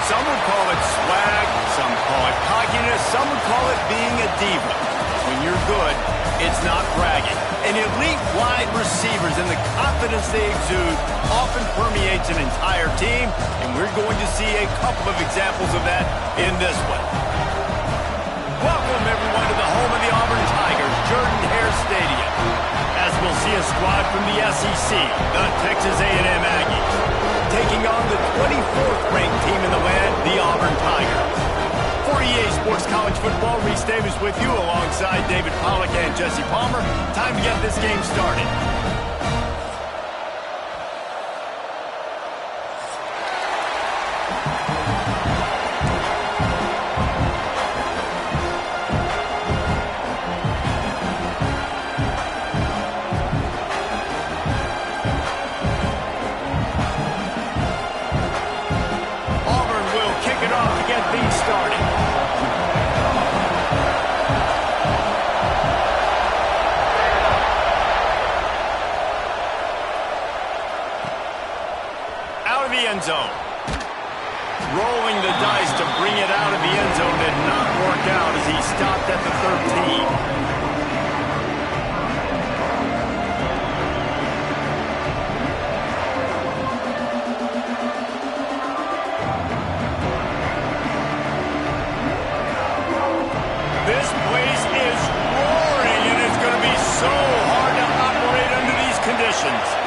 Some would call it swag, some call it cockiness, some would call it being a diva. When you're good, it's not bragging. And elite wide receivers and the confidence they exude often permeates an entire team, and we're going to see a couple of examples of that in this one. Welcome, everyone, to the home of the Auburn Tigers, Jordan-Hare Stadium, as we'll see a squad from the SEC, the Texas A&M Aggies, taking on the 24th-ranked team in the land, the Auburn Tigers. For EA Sports College Football, Reese Davis with you alongside David Pollack and Jesse Palmer. Time to get this game started. Zone. Rolling the dice to bring it out of the end zone did not work out as he stopped at the 13. This place is roaring, and it's going to be so hard to operate under these conditions.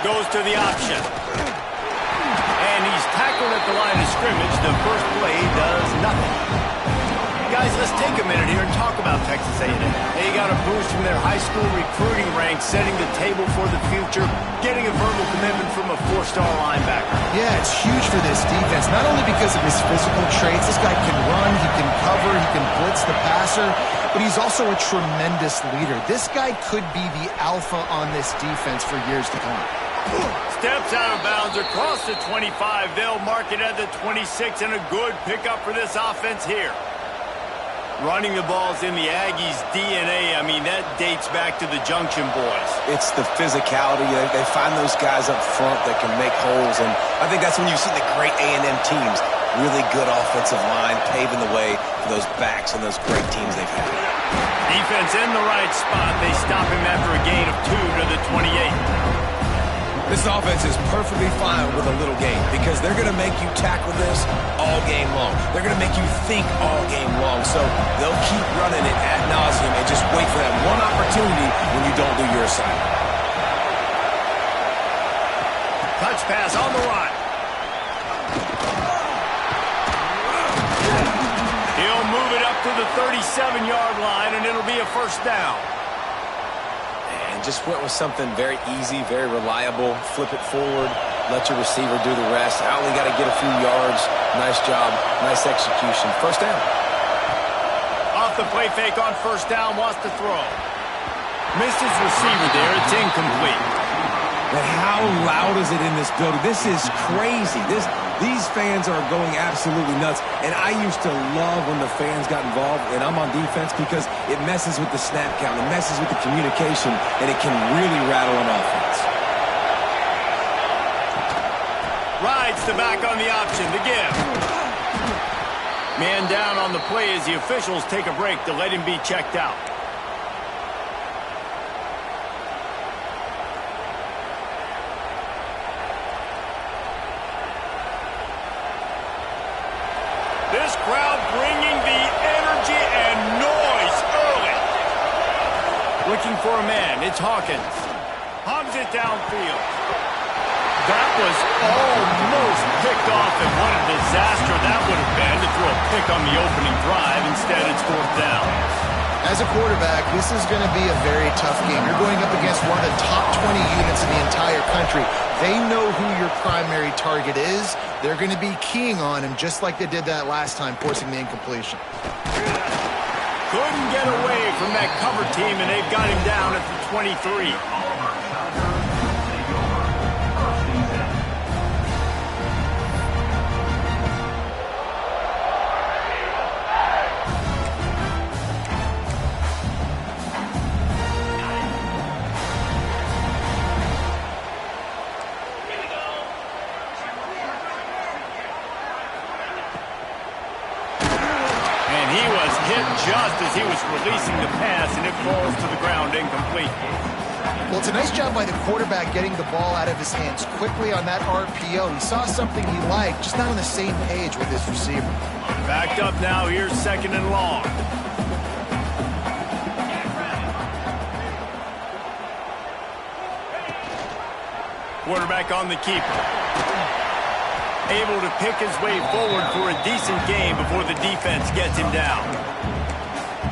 Goes to the option. And he's tackled at the line of scrimmage. The first play does nothing. Guys, let's take a minute here and talk about Texas A&M. They got a boost from their high school recruiting ranks, setting the table for the future, getting a verbal commitment from a four-star linebacker. Yeah, it's huge for this defense, not only because of his physical traits. This guy can run, he can cover, he can blitz the passer, but he's also a tremendous leader. This guy could be the alpha on this defense for years to come. Steps out of bounds across the 25. They'll mark it at the 26, and a good pickup for this offense here. Running the ball's in the Aggies' DNA. I mean, that dates back to the Junction Boys. It's the physicality. They find those guys up front that can make holes, and I think that's when you see the great A&M teams. Really good offensive line, paving the way for those backs and those great teams they've had. Defense in the right spot. They stop him after a gain of 2 to the 28. This offense is perfectly fine with a little game because they're going to make you tackle this all game long. They're going to make you think all game long. So they'll keep running it ad nauseum and just wait for that one opportunity when you don't do your assignment. Touch pass on the run. He'll move it up to the 37-yard line, and it'll be a first down. Just went with something very easy, very reliable. Flip it forward, let your receiver do the rest. I only got to get a few yards. Nice job, nice execution. First down. Off the play fake on first down, wants to throw. Missed his receiver there, it's incomplete. But how loud is it in this building? This is crazy. These fans are going absolutely nuts. And I used to love when the fans got involved, and I'm on defense because it messes with the snap count, it messes with the communication, and it can really rattle an offense. Rides the back on the option to give. Man down on the play as the officials take a break to let him be checked out. This crowd bringing the energy and noise early. Looking for a man. It's Hawkins. Hogs it downfield. That was almost picked off, and what a disaster that would have been to throw a pick on the opening drive. Instead, it's fourth down. As a quarterback, this is going to be a very tough game. You're going up against one of the top 20 units in the entire country. They know who your primary target is. They're going to be keying on him just like they did that last time, forcing the incompletion. Couldn't get away from that cover team, and they've got him down at the 23. just as he was releasing the pass, and it falls to the ground incomplete. Well, it's a nice job by the quarterback getting the ball out of his hands quickly on that RPO. He saw something he liked, just not on the same page with his receiver. Backed up now, here's 2nd and long. Quarterback on the keeper. Able to pick his way forward for a decent game before the defense gets him down.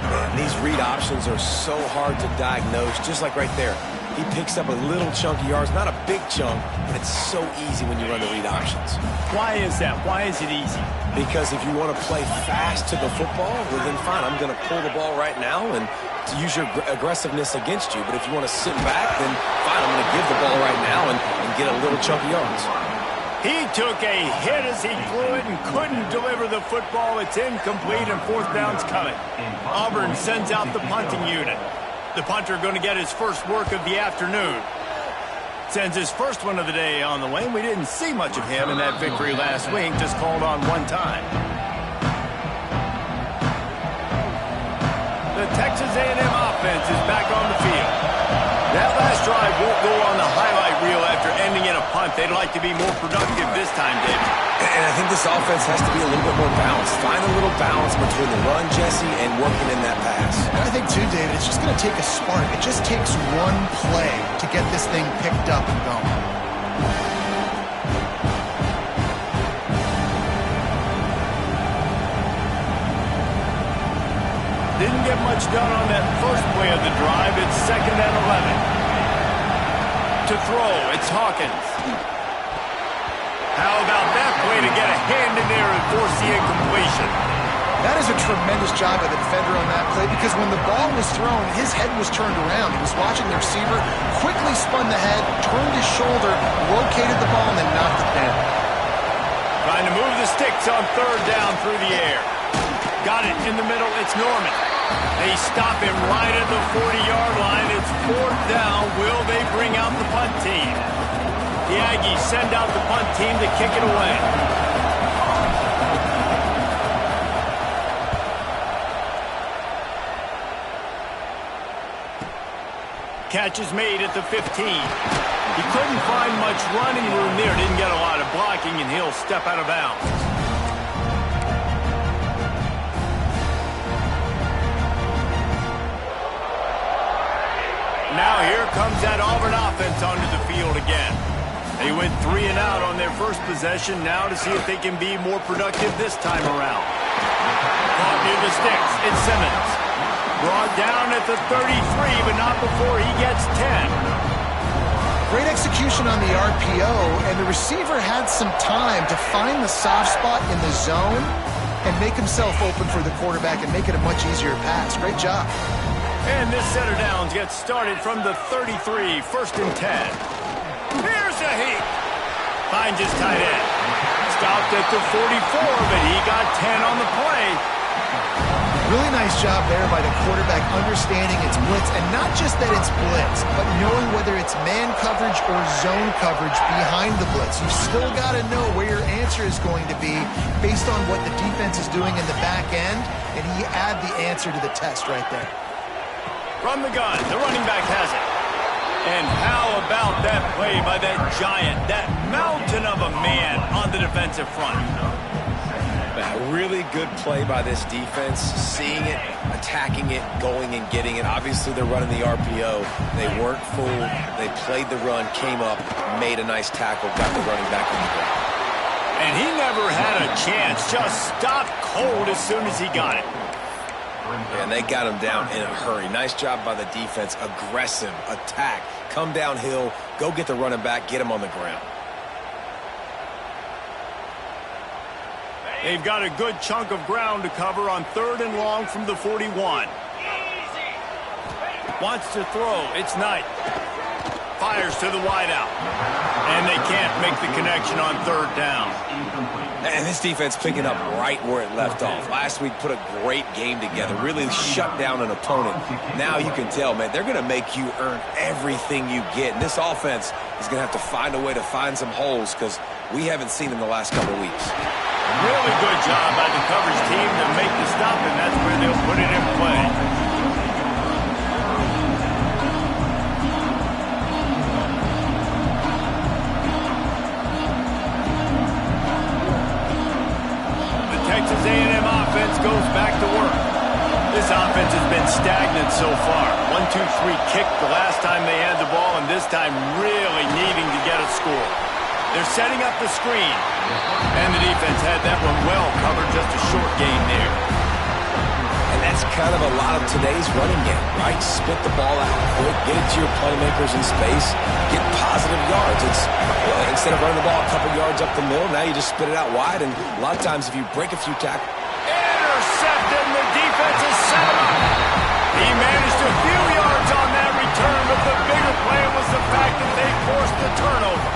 Man, these read options are so hard to diagnose, just like right there. He picks up a little chunk of yards, not a big chunk, but it's so easy when you run the read options. Why is that? Why is it easy? Because if you want to play fast to the football, well then fine, I'm going to pull the ball right now and to use your aggressiveness against you. But if you want to sit back, then fine, I'm going to give the ball right now and get a little chunk of yards. He took a hit as he threw it and couldn't deliver the football. It's incomplete and 4th down's coming. Auburn sends out the punting unit. The punter going to get his first work of the afternoon. Sends his first one of the day on the way. We didn't see much of him in that victory last week, just called on one time. The Texas A&M offense is back on the field. That last drive won't go on the highlight reel after ending in a punt. They'd like to be more productive this time, David. And I think this offense has to be a little bit more balanced. Find a little balance between the run, Jesse, and working in that pass. And I think, too, David, it's just going to take a spark. It just takes one play to get this thing picked up and going. Didn't get much done on that first play of the drive. It's 2nd and 11. To throw, it's Hawkins. How about that play to get a hand in there and force the incompletion? That is a tremendous job by the defender on that play because when the ball was thrown, his head was turned around. He was watching the receiver, quickly spun the head, turned his shoulder, located the ball, and then knocked it down. Trying to move the sticks on 3rd down through the air. Got it in the middle. It's Norman. They stop him right at the 40-yard line. It's 4th down. Will they bring out the punt team? The Aggies send out the punt team to kick it away. Catch is made at the 15. He couldn't find much running room there. Didn't get a lot of blocking, and he'll step out of bounds. Now here comes that Auburn offense onto the field again. They went 3 and out on their first possession. Now to see if they can be more productive this time around. Caught near the sticks. It's Simmons. Brought down at the 33, but not before he gets 10. Great execution on the RPO, and the receiver had some time to find the soft spot in the zone and make himself open for the quarterback and make it a much easier pass. Great job. And this set of downs gets started from the 33, 1st and 10. Here's a heat. Finds his tight end. Stopped at the 44, but he got 10 on the play. Really nice job there by the quarterback understanding it's blitz, and not just that it's blitz, but knowing whether it's man coverage or zone coverage behind the blitz. You've still got to know where your answer is going to be based on what the defense is doing in the back end, and he add the answer to the test right there. From the gun, the running back has it. And how about that play by that giant, that mountain of a man on the defensive front? A really good play by this defense, seeing it, attacking it, going and getting it. Obviously, they're running the RPO. They weren't fooled. They played the run, came up, made a nice tackle, got the running back in the ground. And he never had a chance, just stopped cold as soon as he got it. And they got him down in a hurry. Nice job by the defense. Aggressive, attack, come downhill, go get the running back, get him on the ground. They've got a good chunk of ground to cover on 3rd and long from the 41. Wants to throw. It's Knight. Fires to the wideout. And they can't make the connection on 3rd down. And this defense picking up right where it left off. Last week put a great game together, really shut down an opponent. Now you can tell, man, they're going to make you earn everything you get. And this offense is going to have to find a way to find some holes because we haven't seen in the last couple of weeks. Really good job by the coverage team to make the stop, and that's where they'll put it in play. The Texas A&M offense goes back to work. This offense has been stagnant so far. 1-2-3 kick the last time they had the ball, and this time really needing to get a score. They're setting up the screen. And the defense had that one well covered, just a short gain there. And that's kind of a lot of today's running game, right? Spit the ball out quick, get it to your playmakers in space, get positive yards. It's instead of running the ball a couple yards up the middle, now you just spit it out wide, and a lot of times if you break a few tackles. Intercepted, and the defense is set him up. He managed a few yards on that return, but the bigger play was the fact that they forced the turnover.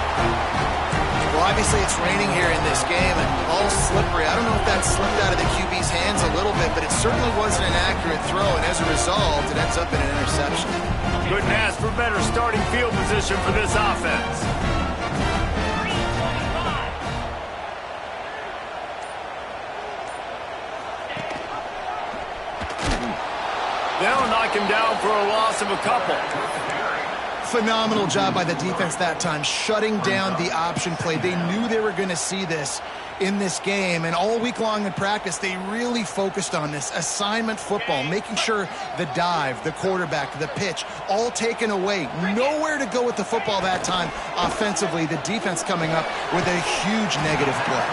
Well, obviously it's raining here in this game, and all slippery. I don't know if that slipped out of the QB's hands a little bit, but it certainly wasn't an accurate throw, and as a result, it ends up in an interception. Couldn't ask for better starting field position for this offense. They'll knock him down for a loss of a couple. Phenomenal job by the defense that time, shutting down the option play. They knew they were going to see this in this game, and all week long in practice, they really focused on this assignment football, making sure the dive, the quarterback, the pitch, all taken away. Nowhere to go with the football that time offensively. The defense coming up with a huge negative play.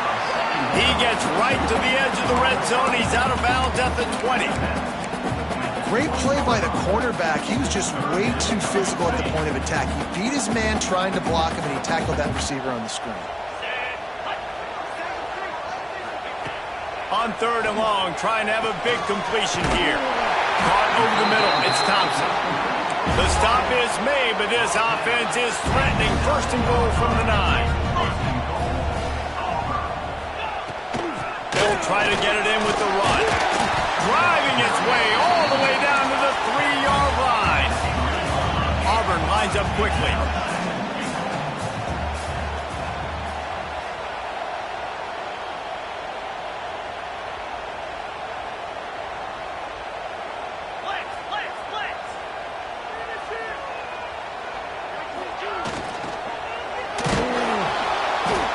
He gets right to the edge of the red zone. He's out of bounds at the 20. Great play by the cornerback. He was just way too physical at the point of attack. He beat his man trying to block him, and he tackled that receiver on the screen. On 3rd and long, trying to have a big completion here. Caught over the middle. It's Thompson. The stop is made, but this offense is threatening. 1st and goal from the 9. They'll try to get it in with the run. Driving its way all the way down to the 3-yard line. Auburn lines up quickly.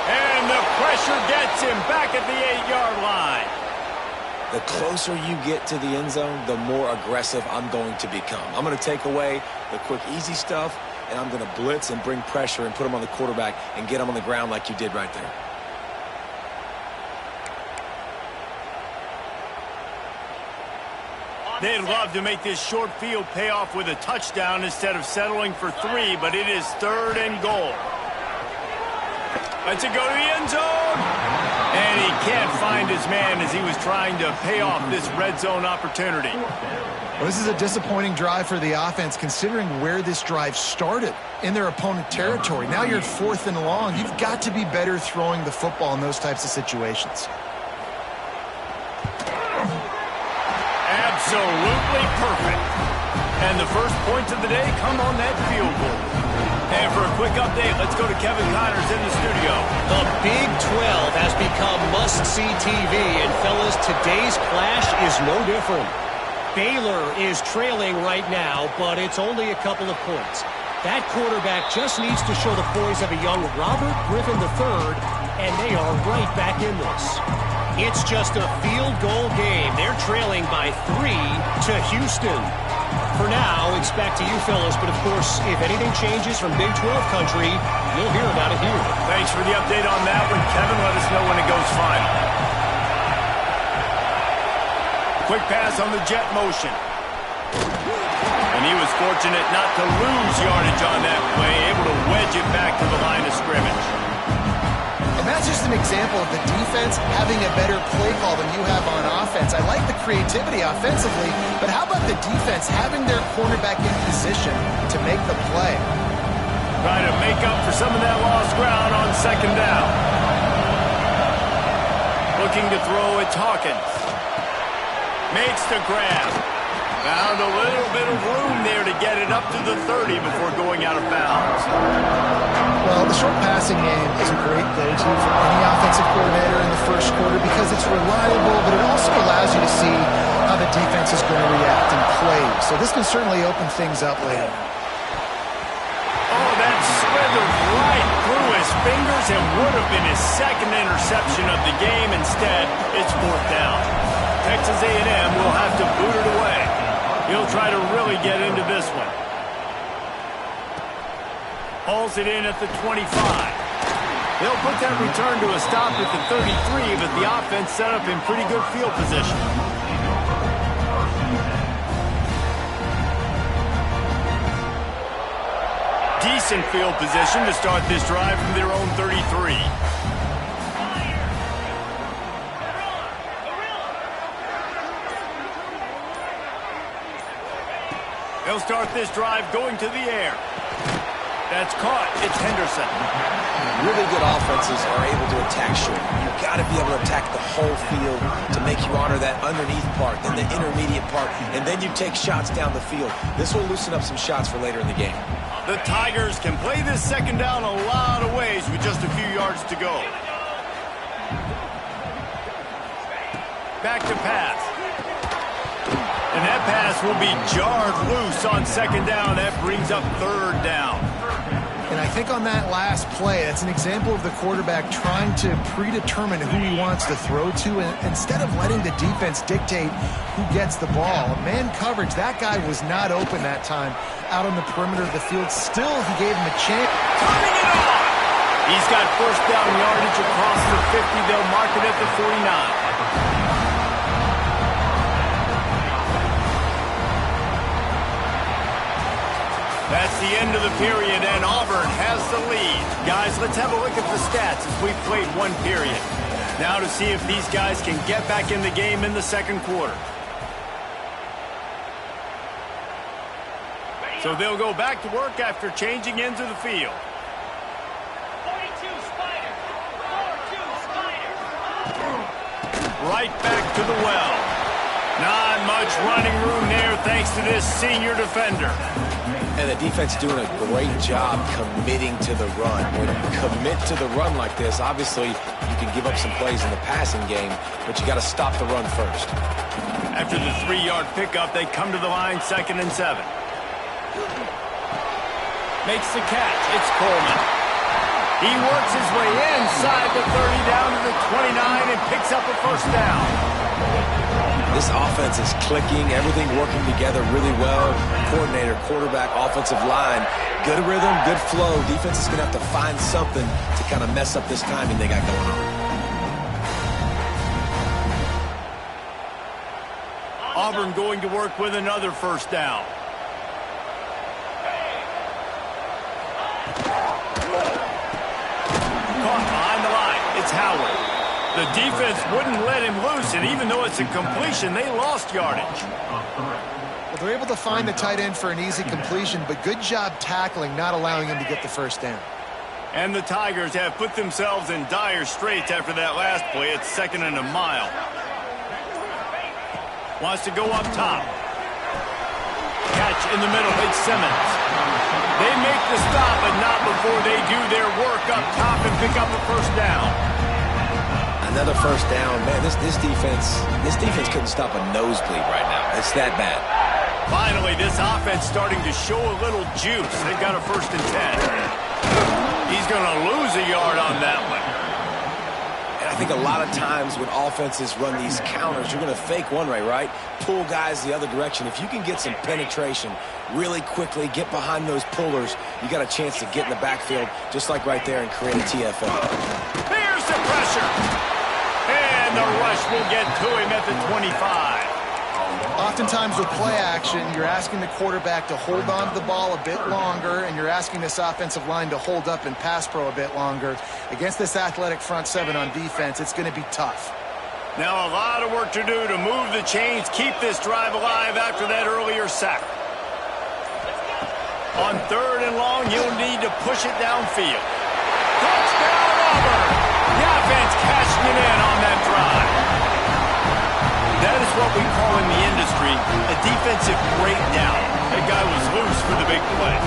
And the pressure gets him back at the 8-yard line. The closer you get to the end zone, the more aggressive I'm going to become. I'm going to take away the quick, easy stuff, and I'm going to blitz and bring pressure and put him on the quarterback and get him on the ground like you did right there. They'd love to make this short field pay off with a touchdown instead of settling for 3, but it is 3rd and goal. Let's it go to the end zone. And he can't find his man as he was trying to pay off this red zone opportunity. Well, this is a disappointing drive for the offense, considering where this drive started in their opponent territory. Now you're at 4th and long. You've got to be better throwing the football in those types of situations. Absolutely perfect. And the first points of the day come on that field goal. And for a quick update, let's go to Kevin Connors in the studio. The Big 12 has become must-see TV, and fellas, today's clash is no different. Baylor is trailing right now, but it's only a couple of points. That quarterback just needs to show the poise of a young Robert Griffin III, and they are right back in this. It's just a field goal game. They're trailing by 3 to Houston. For now, it's back to you fellas, but of course, if anything changes from Big 12 country, you'll hear about it here. Thanks for the update on that one, Kevin. Let us know when it goes final. Quick pass on the jet motion. And he was fortunate not to lose yardage on that play, able to wedge it back to the line of scrimmage. And that's just an example of the defense having a better play call than you have on offense. I like the creativity offensively, but how about the defense having their cornerback in position to make the play? Trying to make up for some of that lost ground on 2nd down. Looking to throw, it's Hawkins. Makes the grab. Found a little bit of room there to get it up to the 30 before going out of bounds. Well, The short passing game is a great go-to for any offensive coordinator in the first quarter because it's reliable, but it also allows you to see how the defense is going to react and play. So this can certainly open things up later. Oh, that slithered right through his fingers and would have been his second interception of the game. Instead, it's fourth down. Texas A&M will have to boot it away. He'll try to really get into this one. Hauls it in at the 25. They'll put that return to a stop at the 33, but the offense set up in pretty good field position. Decent field position to start this drive from their own 33. They'll start this drive going to the air. That's caught. It's Henderson. Really good offenses are able to attack short. You've got to be able to attack the whole field to make you honor that underneath part, then the intermediate part, and then you take shots down the field. This will loosen up some shots for later in the game. The Tigers can play this second down a lot of ways with just a few yards to go. Back to pass. And that pass will be jarred loose on second down. That brings up third down. And I think on that last play, that's an example of the quarterback trying to predetermine who he wants to throw to, and instead of letting the defense dictate who gets the ball. Man coverage, that guy was not open that time out on the perimeter of the field. Still, he gave him a chance. Turning it on! He's got first down yardage across the 50. They'll mark it at the 49. That's the end of the period, and Auburn has the lead. Guys, let's have a look at the stats as we've played one period. Now to see if these guys can get back in the game in the second quarter. So they'll go back to work after changing into the field. 42 Spider. 42 Spider. Right back to the well. Not much running room there thanks to this senior defender. And the defense doing a great job committing to the run. When you commit to the run like this, obviously you can give up some plays in the passing game, but you got to stop the run first. After the 3-yard pickup, they come to the line, 2nd and 7. Makes the catch. It's Coleman. He works his way inside the 30 down to the 29 and picks up a first down. This offense is clicking, everything working together really well. Coordinator, quarterback, offensive line, good rhythm, good flow. Defense is going to have to find something to kind of mess up this timing they got going on. Auburn going to work with another first down. Caught behind the line. It's Howard. The defense wouldn't let him loose, and even though it's a completion, they lost yardage. Well, they're able to find the tight end for an easy completion, but good job tackling, not allowing him to get the first down. And the Tigers have put themselves in dire straits after that last play. It's 2nd and a mile. Wants to go up top. Catch in the middle. It's Simmons. They make the stop, but not before they do their work up top and pick up the first down. Another first down. Man, this defense couldn't stop a nosebleed right now. It's that bad. Finally, this offense starting to show a little juice. They've got a 1st and 10. He's going to lose a yard on that one. And I think a lot of times when offenses run these counters, you're going to fake one way, right? Pull guys the other direction. If you can get some penetration really quickly, get behind those pullers, you got a chance to get in the backfield, just like right there, and create a TFL. Here's the pressure. And the rush will get to him at the 25. Oftentimes with play action, you're asking the quarterback to hold on to the ball a bit longer, and you're asking this offensive line to hold up in pass pro a bit longer. Against this athletic front seven on defense, it's going to be tough. Now a lot of work to do to move the chains, keep this drive alive after that earlier sack. On 3rd and long, you'll need to push it downfield. Touchdown, Auburn! The offense cashing it in on that drive. That is That's what we call in the industry a defensive breakdown. That guy was loose for the big play.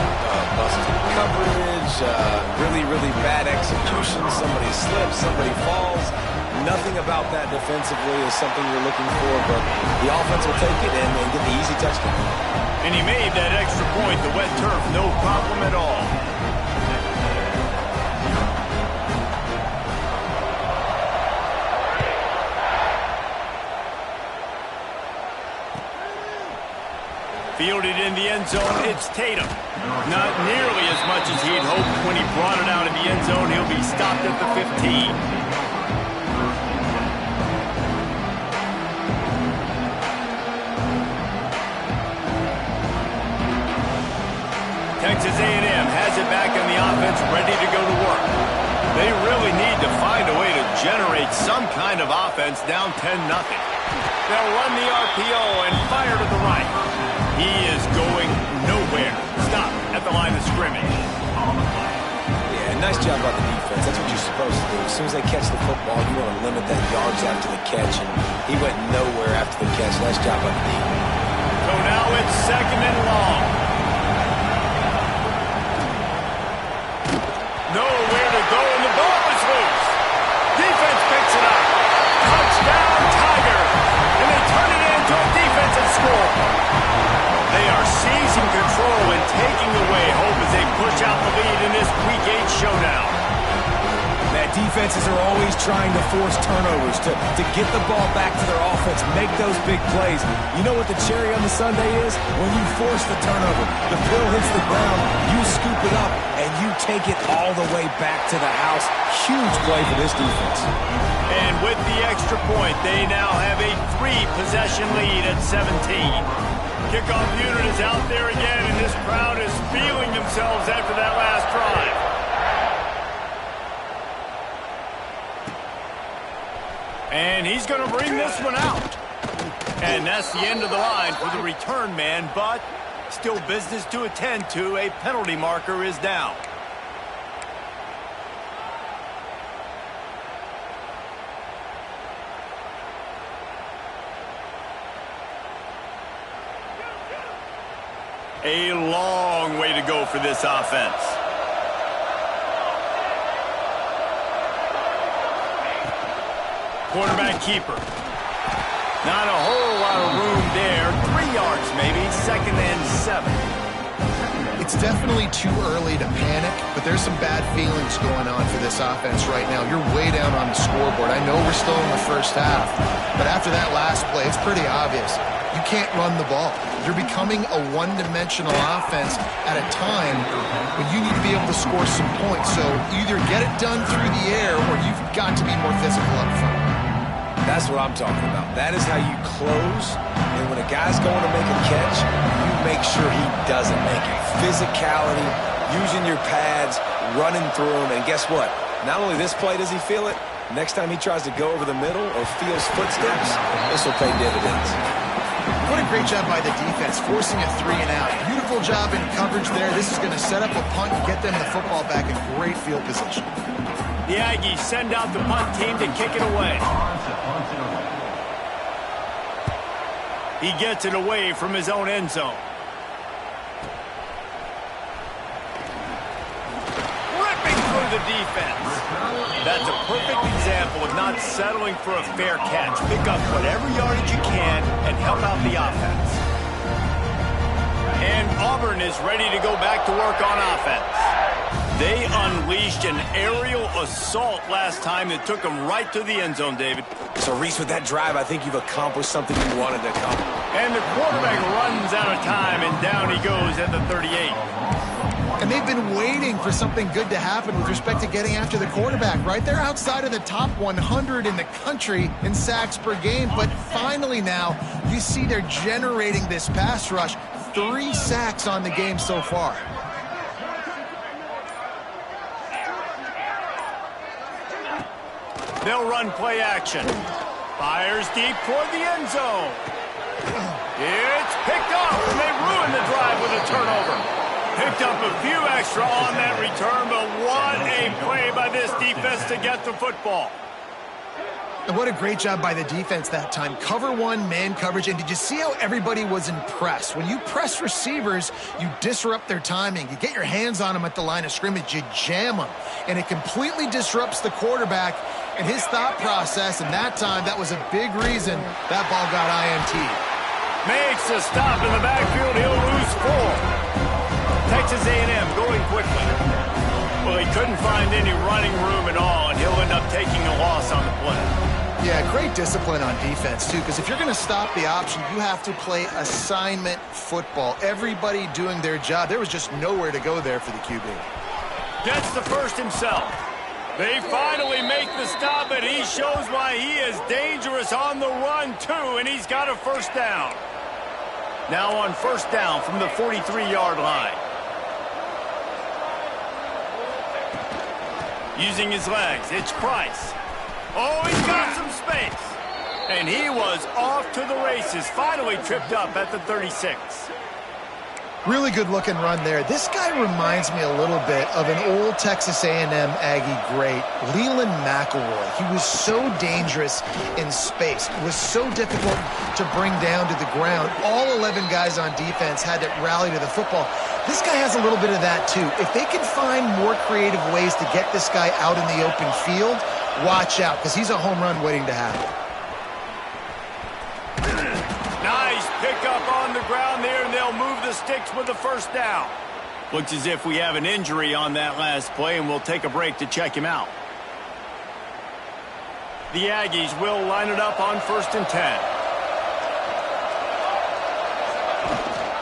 Busted coverage, really bad execution. Somebody slips, somebody falls. Nothing about that defensively is something you're looking for, but the offense will take it and get the easy touchdown. And he made that extra point, the wet turf, no problem at all. Fielded in the end zone, it's Tatum. Not nearly as much as he'd hoped when he brought it out in the end zone. He'll be stopped at the 15. Texas A&M has it back on the offense, ready to go to work. They really need to find a way to generate some kind of offense down 10-0. They'll run the RPO and fire to the right. He is going nowhere. Stop at the line of scrimmage. Yeah, nice job by the defense. That's what you're supposed to do. As soon as they catch the football, you want to limit that yards after the catch, and he went nowhere after the catch. Nice job by the defense. So now it's 2nd and long. Nowhere to go, and the ball is loose. Defense picks it up. Touchdown, Tiger. And they turn it into a defensive score. They are seizing control and taking away hope as they push out the lead in this Week 8 showdown. Man, defenses are always trying to force turnovers to get the ball back to their offense, make those big plays. You know what the cherry on the sundae is? When you force the turnover, the pill hits the ground, you scoop it up, and you take it all the way back to the house. Huge play for this defense. And with the extra point, they now have a 3-possession lead at 17. Kickoff unit is out there again, and this crowd is feeling themselves after that last drive. And he's going to bring this one out. And that's the end of the line for the return man, but still business to attend to. A penalty marker is down. A long way to go for this offense. Quarterback keeper. Not a whole lot of room there. 3 yards maybe. 2nd and 7. It's definitely too early to panic, but there's some bad feelings going on for this offense right now. You're way down on the scoreboard. I know we're still in the first half, but after that last play, it's pretty obvious. You can't run the ball. You're becoming a one-dimensional offense at a time when you need to be able to score some points. So either get it done through the air or you've got to be more physical up front. That's what I'm talking about. That is how you close. And when a guy's going to make a catch, you make sure he doesn't make it. Physicality, using your pads, running through them. And guess what? Not only this play does he feel it, next time he tries to go over the middle or feels footsteps, this will pay dividends. What a great job by the defense, forcing a 3-and-out. Beautiful job in coverage there. This is going to set up a punt and get them the football back in great field position. The Aggies send out the punt team to kick it away. He gets it away from his own end zone. Ripping through the defense. That's a perfect example of not settling for a fair catch. Pick up whatever yardage you can and help out the offense. And Auburn is ready to go back to work on offense. They unleashed an aerial assault last time that took them right to the end zone, David. So, Reese, with that drive, I think you've accomplished something you wanted to accomplish. And the quarterback runs out of time, and down he goes at the 38. And they've been waiting for something good to happen with respect to getting after the quarterback, right? They're outside of the top 100 in the country in sacks per game, but finally now you see they're generating this pass rush. 3 sacks on the game so far. They'll run play action. Fires deep toward the end zone. It's picked off, and they ruin the drive with a turnover. Picked up a few extra on that return, but what a play by this defense to get the football. And what a great job by the defense that time. Cover one, man coverage. And did you see how everybody was impressed? When you press receivers, you disrupt their timing. You get your hands on them at the line of scrimmage. You jam them. And it completely disrupts the quarterback and his thought process. And that time, that was a big reason that ball got INT. Makes a stop in the backfield. He'll lose 4. Texas A&M going quickly. Well, he couldn't find any running room at all, and he'll end up taking a loss on the play. Yeah, great discipline on defense, too, because if you're going to stop the option, you have to play assignment football. Everybody doing their job. There was just nowhere to go there for the QB. Gets the first himself. They finally make the stop, and he shows why he is dangerous on the run, too, and he's got a first down. Now on first down from the 43-yard line. Using his legs, it's Price. Oh, he's got some space. And he was off to the races, finally tripped up at the 36. Really good-looking run there. This guy reminds me a little bit of an old Texas A&M Aggie great, Leland McElroy. He was so dangerous in space. It was so difficult to bring down to the ground. All 11 guys on defense had to rally to the football. This guy has a little bit of that, too. If they can find more creative ways to get this guy out in the open field, watch out, because he's a home run waiting to happen. Nice pickup on the ground there, and they'll move the sticks with the first down. Looks as if we have an injury on that last play, and we'll take a break to check him out. The Aggies will line it up on 1st and 10.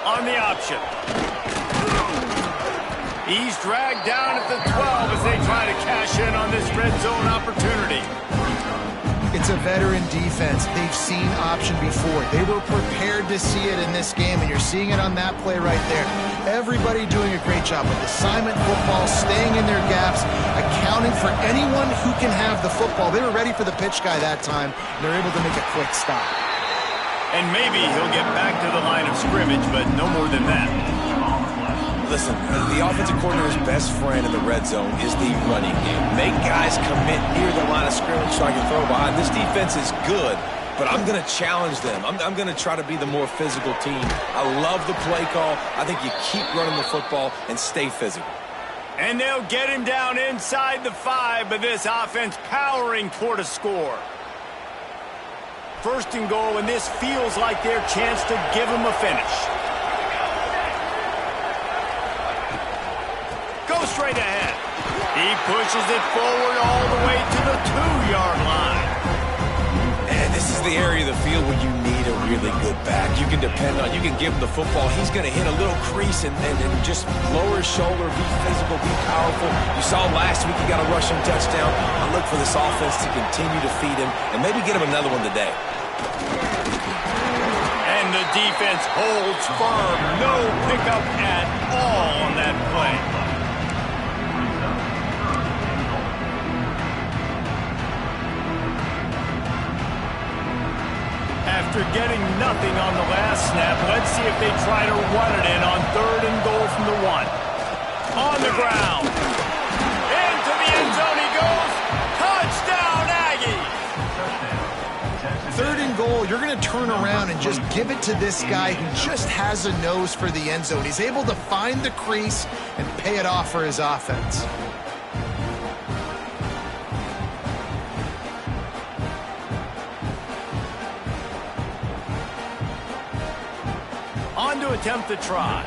On the option. He's dragged down at the 12 as they try to cash in on this red zone opportunity. It's a veteran defense. They've seen option before. They were prepared to see it in this game, and you're seeing it on that play right there. Everybody doing a great job with assignment football, staying in their gaps, accounting for anyone who can have the football. They were ready for the pitch guy that time, and they're able to make a quick stop. And maybe he'll get back to the line of scrimmage, but no more than that. Listen, the offensive coordinator's best friend in the red zone is the running game. Make guys commit near the line of scrimmage so I can throw behind. This defense is good, but I'm going to challenge them. I'm going to try to be the more physical team. I love the play call. I think you keep running the football and stay physical. And they'll get him down inside the 5, but this offense powering toward a score. 1st and goal, and this feels like their chance to give him a finish. Go straight ahead. He pushes it forward all the way to the 2-yard line. And this is the area of the field where you need a really good back. You can depend on, you can give him the football. He's going to hit a little crease and just lower his shoulder, be physical, be powerful. You saw last week he got a rushing touchdown. I look for this offense to continue to feed him and maybe get him another one today. And the defense holds firm. No pickup at all on that play. After getting nothing on the last snap, let's see if they try to run it in on 3rd and goal from the 1. On the ground. Into the end zone he goes. Touchdown, Aggies! 3rd and goal, you're going to turn around and just give it to this guy who just has a nose for the end zone. He's able to find the crease and pay it off for his offense. On to attempt the try.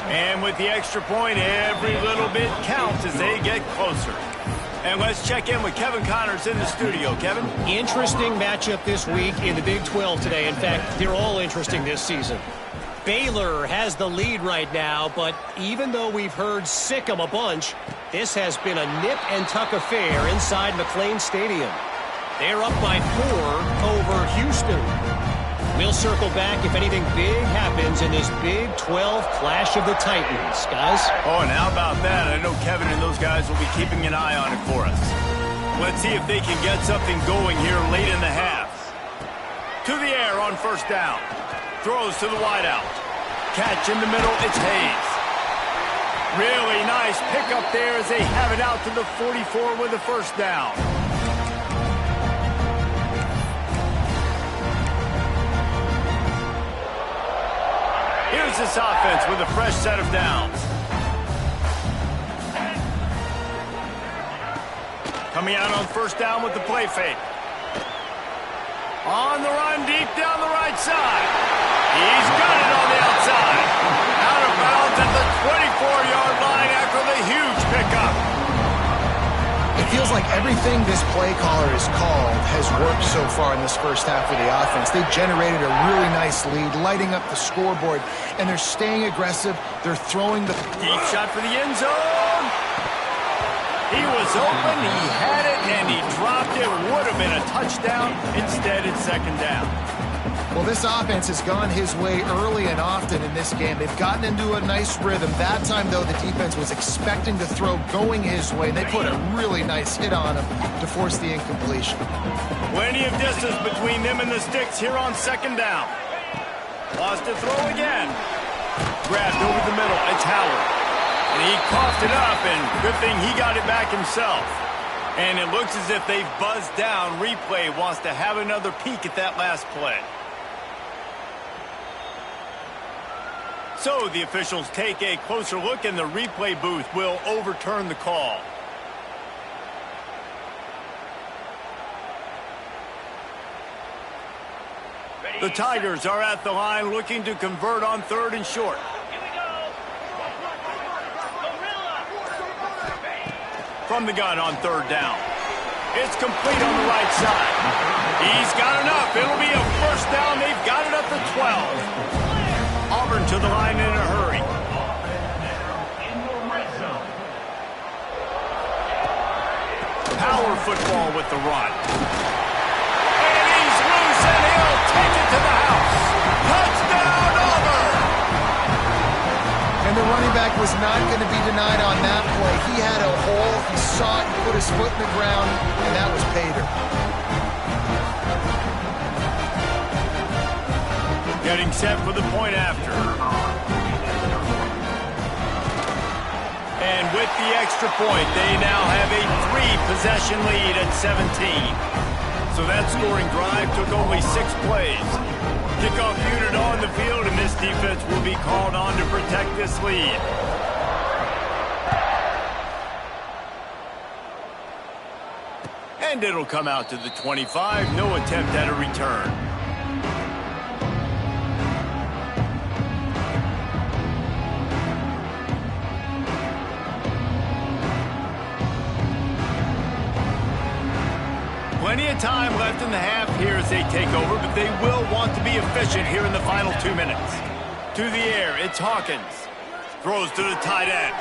And with the extra point, every little bit counts as they get closer. And let's check in with Kevin Connors in the studio. Kevin? Interesting matchup this week in the Big 12 today. In fact, they're all interesting this season. Baylor has the lead right now, but even though we've heard sick 'em a bunch, this has been a nip-and-tuck affair inside McLean Stadium. They're up by 4 over Houston. We'll circle back if anything big happens in this Big 12 clash of the Titans, guys. Oh, and how about that? I know Kevin and those guys will be keeping an eye on it for us. Let's see if they can get something going here late in the half. To the air on 1st down. Throws to the wideout. Catch in the middle, it's Hayes. Really nice pickup there as they have it out to the 44 with a first down. Here's this offense with a fresh set of downs. Coming out on first down with the play fake. On the run, deep down the right side. He's got it on the outside. Out of bounds at the 24-yard line after the huge pickup. It feels like everything this play caller has called has worked so far in this first half of the offense. They've generated a really nice lead, lighting up the scoreboard, and they're staying aggressive. They're throwing the Deep shot for the end zone. He was open, he had it, and he dropped it. Would have been a touchdown. Instead, it's second down. Well, this offense has gone his way early and often in this game. They've gotten into a nice rhythm. That time, though, the defense was expecting to throw going his way. They put a really nice hit on him to force the incompletion. Plenty of distance between them and the sticks here on second down. Lost to throw again. Grabbed over the middle. It's Howard. And he coughed it up, and good thing he got it back himself. And it looks as if they've buzzed down. Replay wants to have another peek at that last play. So the officials take a closer look, and the replay booth will overturn the call. The Tigers are at the line looking to convert on third and short. From the gun on third down. It's complete on the right side. He's got enough. It'll be a first down. They've got it up to 12. Auburn to the line in a hurry. Power football with the run. And he's loose, and he'll take it to the house. Touchdown, Auburn! And the running back was not going to be denied on that play. He had a hole, he saw it, he put his foot in the ground, and that was pay dirt. Getting set for the point after. And with the extra point, they now have a 3-possession lead at 17. So that scoring drive took only 6 plays. Kickoff unit on the field, and this defense will be called on to protect this lead. And it'll come out to the 25. No attempt at a return. Plenty of time left in the half here as they take over, but they will want to be efficient here in the final 2 minutes. To the air, it's Hawkins. Throws to the tight end.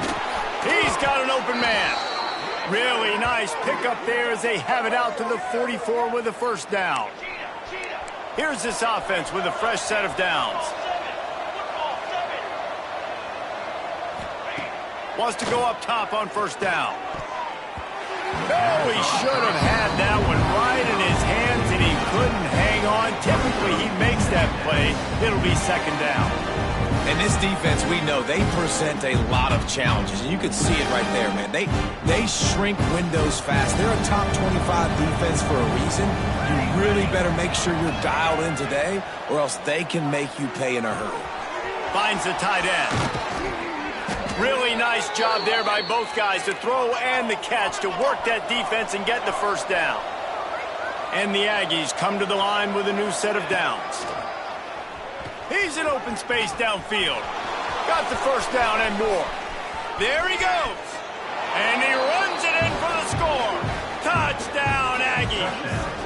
He's got an open man. Really nice pickup there as they have it out to the 44 with a first down. Here's this offense with a fresh set of downs. Wants to go up top on first down. Oh, he should have had that one right in his hands, and he couldn't hang on. Typically, he makes that play. It'll be second down. And this defense, we know, they present a lot of challenges. And you can see it right there, man. They shrink windows fast. They're a top 25 defense for a reason. You really better make sure you're dialed in today, or else they can make you pay in a hurry. Finds the tight end. Really nice job there by both guys, the throw and the catch, to work that defense and get the first down. And the Aggies come to the line with a new set of downs. He's in open space downfield. Got the first down and more. There he goes. And he runs it in for the score. Touchdown, Aggies.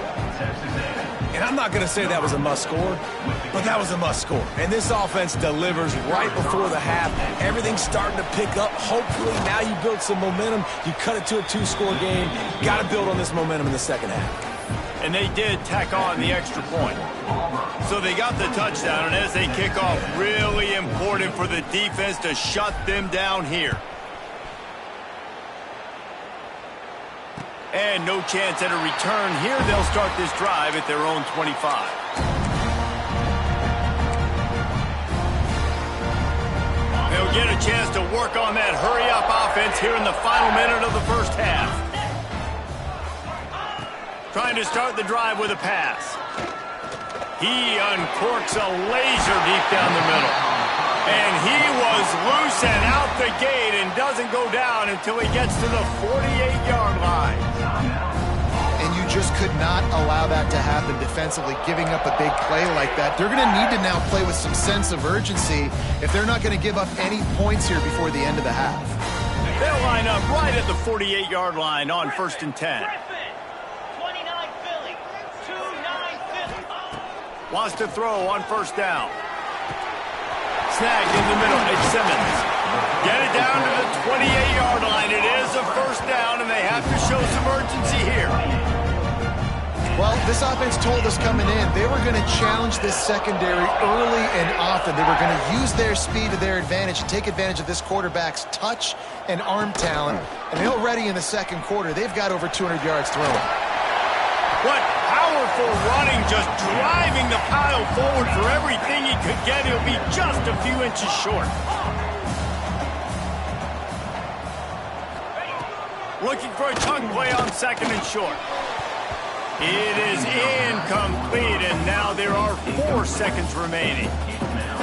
And I'm not going to say that was a must score, but that was a must score. And this offense delivers right before the half. Everything's starting to pick up. Hopefully now you build some momentum. You cut it to a 2-score game. Got to build on this momentum in the second half. And they did tack on the extra point. So they got the touchdown, and as they kick off, really important for the defense to shut them down here. And no chance at a return here. They'll start this drive at their own 25. They'll get a chance to work on that hurry here in the final minute of the first half. Trying to start the drive with a pass. He uncorks a laser deep down the middle. And he was loose and out the gate and doesn't go down until he gets to the 48-yard line. And you just could not allow that to happen defensively, giving up a big play like that. They're going to need to now play with some sense of urgency if they're not going to give up any points here before the end of the half. They'll line up right at the 48-yard line on 1st and 10. Wants to throw on 1st down. Snagged in the middle. It's Simmons. Get it down to the 28-yard line. It is a 1st down, and they have to show some urgency here. Well, this offense told us coming in they were going to challenge this secondary early and often. They were going to use their speed to their advantage and take advantage of this quarterback's touch and arm talent. And already in the second quarter, they've got over 200 yards throwing. What powerful running, just driving the pile forward for everything he could get. He'll be just a few inches short. Looking for a chunk play on 2nd and short. It is incomplete, and now there are 4 seconds remaining.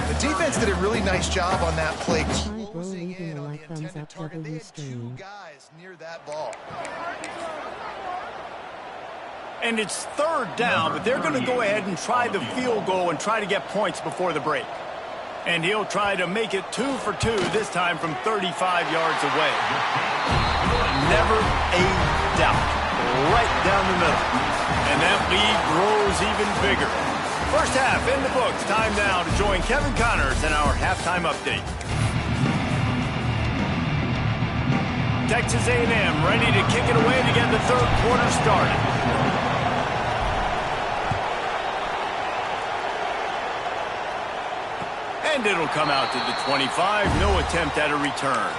The defense did a really nice job on that play, closing in on the intended target. They had 2 guys near that ball. And it's 3rd down, but they're going to go ahead and try the field goal and try to get points before the break. And he'll try to make it 2 for 2, this time from 35 yards away. Never a doubt. Right down the middle. And that lead grows even bigger. First half in the books. Time now to join Kevin Connors in our halftime update. Texas A&M ready to kick it away to get the 3rd quarter started. And it'll come out to the 25. No attempt at a return.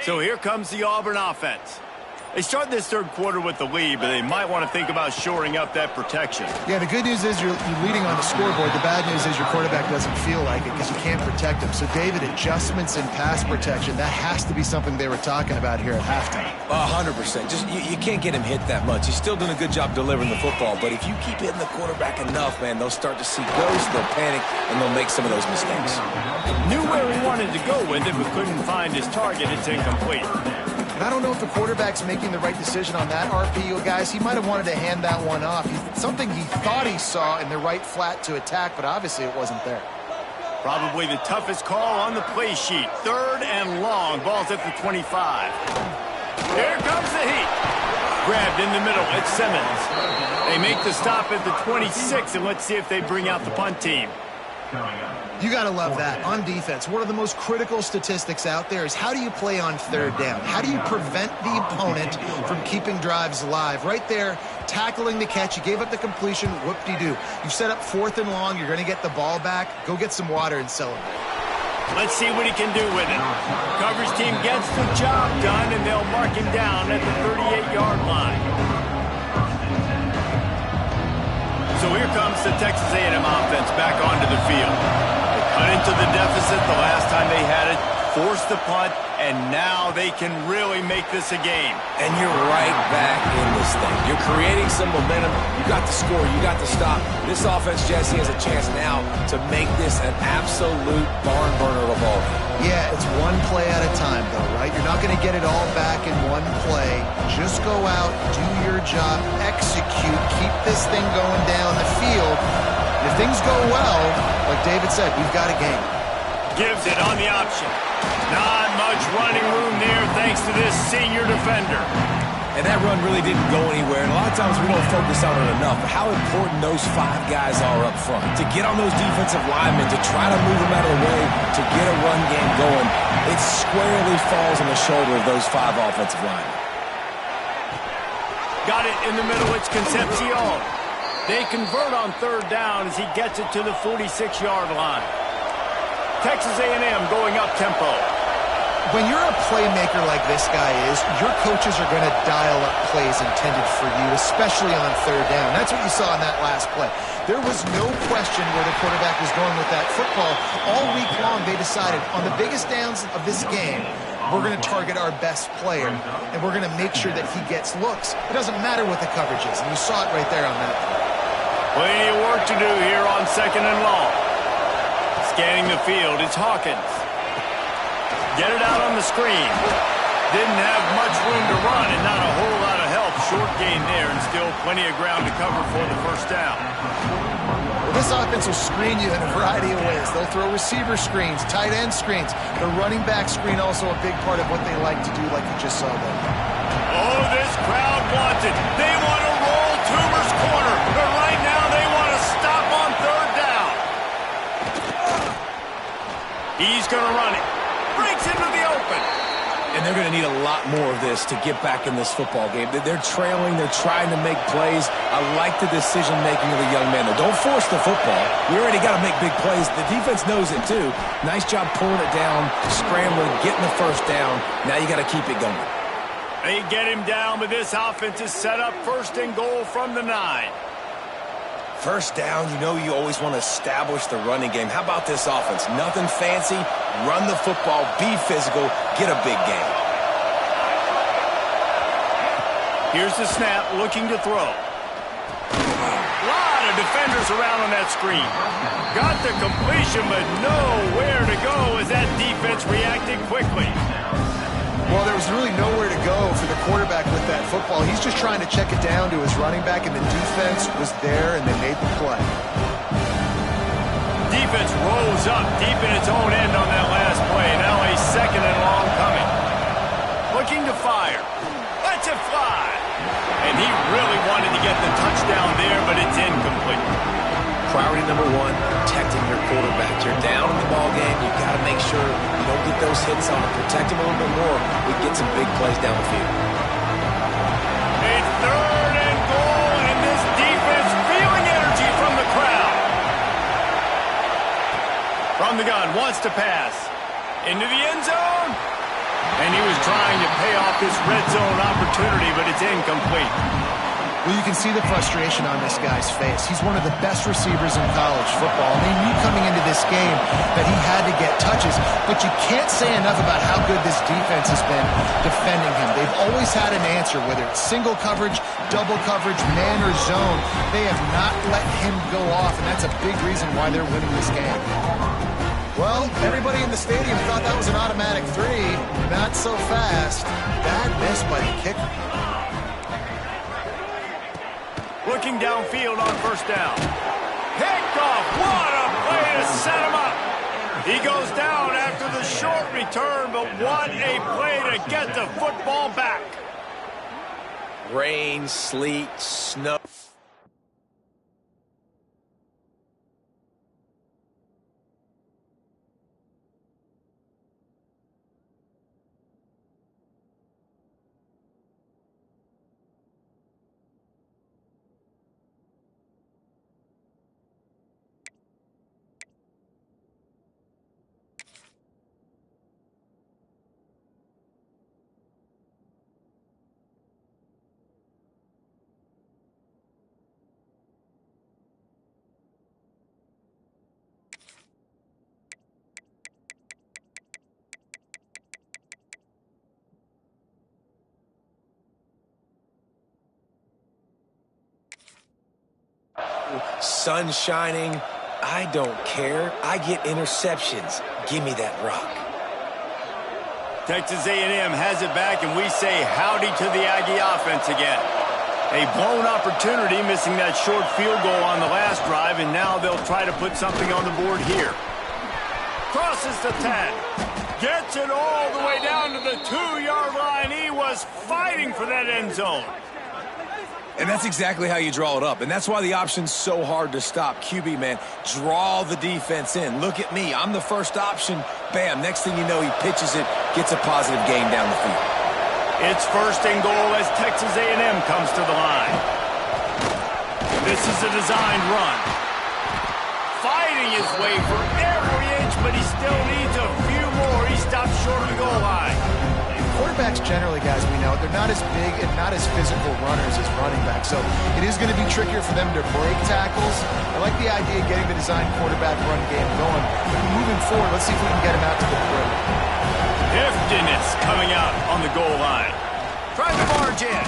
So here comes the Auburn offense. They start this 3rd quarter with the lead, but they might want to think about shoring up that protection. Yeah, the good news is you're leading on the scoreboard. The bad news is your quarterback doesn't feel like it because you can't protect him. So, David, adjustments in pass protection, that has to be something they were talking about here at halftime. 100%. Just you can't get him hit that much. He's still doing a good job delivering the football, but if you keep hitting the quarterback enough, man, they'll start to see ghosts, they'll panic, and they'll make some of those mistakes. Knew where he wanted to go with it, but couldn't find his target. It's incomplete. And I don't know if the quarterback's making the right decision on that RPO, guys. He might have wanted to hand that one off. Something he thought he saw in the right flat to attack, but obviously it wasn't there. Probably the toughest call on the play sheet. 3rd and long. Ball's at the 25. Here comes the heat. Grabbed in the middle. It's Simmons. They make the stop at the 26, and let's see if they bring out the punt team. You got to love that. On defense, one of the most critical statistics out there is how do you play on 3rd down? How do you prevent the opponent from keeping drives alive? Right there, tackling the catch. You gave up the completion. Whoop-de-doo. You set up 4th and long. You're going to get the ball back. Go get some water and celebrate. Let's see what he can do with it. Coverage team gets the job done, and they'll mark him down at the 38-yard line. So here comes the Texas A&M offense back onto the field. They cut into the deficit the last time they had it, forced the punt, and now they can really make this a game. And you're right back in this thing. You're creating some momentum. You got the score. You got the stop. This offense, Jesse, has a chance now to make this an absolute barn burner of a ball game. Yeah, it's one play at a time, though, right? You're not going to get it all back in one play. Just go out, do your job, execute, keep this thing going down the field. And if things go well, like David said, we've got a game. Gives it on the option. Not much running room there thanks to this senior defender. And that run really didn't go anywhere. And a lot of times we don't focus on it enough. But how important those 5 guys are up front. To get on those defensive linemen, to try to move them out of the way, to get a run game going, it squarely falls on the shoulder of those 5 offensive linemen. Got it in the middle. It's Concepcion. They convert on 3rd down as he gets it to the 46-yard line. Texas A&M going up-tempo. When you're a playmaker like this guy is, your coaches are going to dial up plays intended for you, especially on third down. That's what you saw in that last play. There was no question where the quarterback was going with that football. All week long, they decided on the biggest downs of this game, we're going to target our best player, and we're going to make sure that he gets looks. It doesn't matter what the coverage is, and you saw it right there on that play. Plenty of work to do here on 2nd and long. Scanning the field, it's Hawkins. Get it out on the screen. Didn't have much room to run and not a whole lot of help. Short gain there and still plenty of ground to cover for the first down. Well, this offense will screen you in a variety of ways. They'll throw receiver screens, tight end screens. The running back screen also a big part of what they like to do, like you just saw there. Oh, this crowd wants it. They want to roll Toomer's corner. But right now they want to stop on third down. He's going to run it. Breaks into the open. And they're going to need a lot more of this to get back in this football game. They're trailing. They're trying to make plays. I like the decision-making of the young man, though. Don't force the football. We already got to make big plays. The defense knows it, too. Nice job pulling it down, scrambling, getting the first down. Now you got to keep it going. They get him down, but this offense is set up 1st and goal from the 9. First down, you know you always want to establish the running game. How about this offense? Nothing fancy. Run the football, be physical, get a big gain. Here's the snap, looking to throw. A lot of defenders around on that screen. Got the completion, but nowhere to go as that defense reacted quickly. Well, there was really nowhere to go for the quarterback with that football. He's just trying to check it down to his running back, and the defense was there, and they made the play. Defense rose up deep in its own end on that last play. Now a 2nd and long coming. Looking to fire. Lets it fly. And he really wanted to get the touchdown there, but it's incomplete. Priority number 1, protecting your quarterback. You're down in the ball game. You've got to make sure you don't get those hits on him. Protect him a little bit more. We get some big plays down the field. A 3rd and goal, and this defense feeling energy from the crowd. From the gun, wants to pass. Into the end zone. And he was trying to pay off this red zone opportunity, but it's incomplete. Well, you can see the frustration on this guy's face. He's one of the best receivers in college football, and they knew coming into this game that he had to get touches, but you can't say enough about how good this defense has been defending him. They've always had an answer, whether it's single coverage, double coverage, man or zone. They have not let him go off, and that's a big reason why they're winning this game. Well, everybody in the stadium thought that was an automatic 3. Not so fast. Bad miss by the kicker. Looking downfield on 1st down. Picked off. What a play to set him up. He goes down after the short return, but what a play to get the football back. Rain, sleet, snow. Sun shining. I don't care. I get interceptions. Give me that rock. Texas A&M has it back, and we say howdy to the Aggie offense again. A blown opportunity, missing that short field goal on the last drive, and now they'll try to put something on the board here. Crosses the 10. Gets it all the way down to the 2-yard line. He was fighting for that end zone. And that's exactly how you draw it up. And that's why the option's so hard to stop. QB, man, draw the defense in. Look at me. I'm the first option. Bam. Next thing you know, he pitches it, gets a positive gain down the field. It's 1st and goal as Texas A&M comes to the line. This is a designed run. Fighting his way for every inch but he still needs a few more. He stopped short of the goal line. Quarterbacks generally, guys, we know, they're not as big and not as physical runners as running backs, so it is going to be trickier for them to break tackles. I like the idea of getting the design quarterback run game going. Moving forward, let's see if we can get him out to the perimeter. Heftiness coming out on the goal line. Trying to barge in.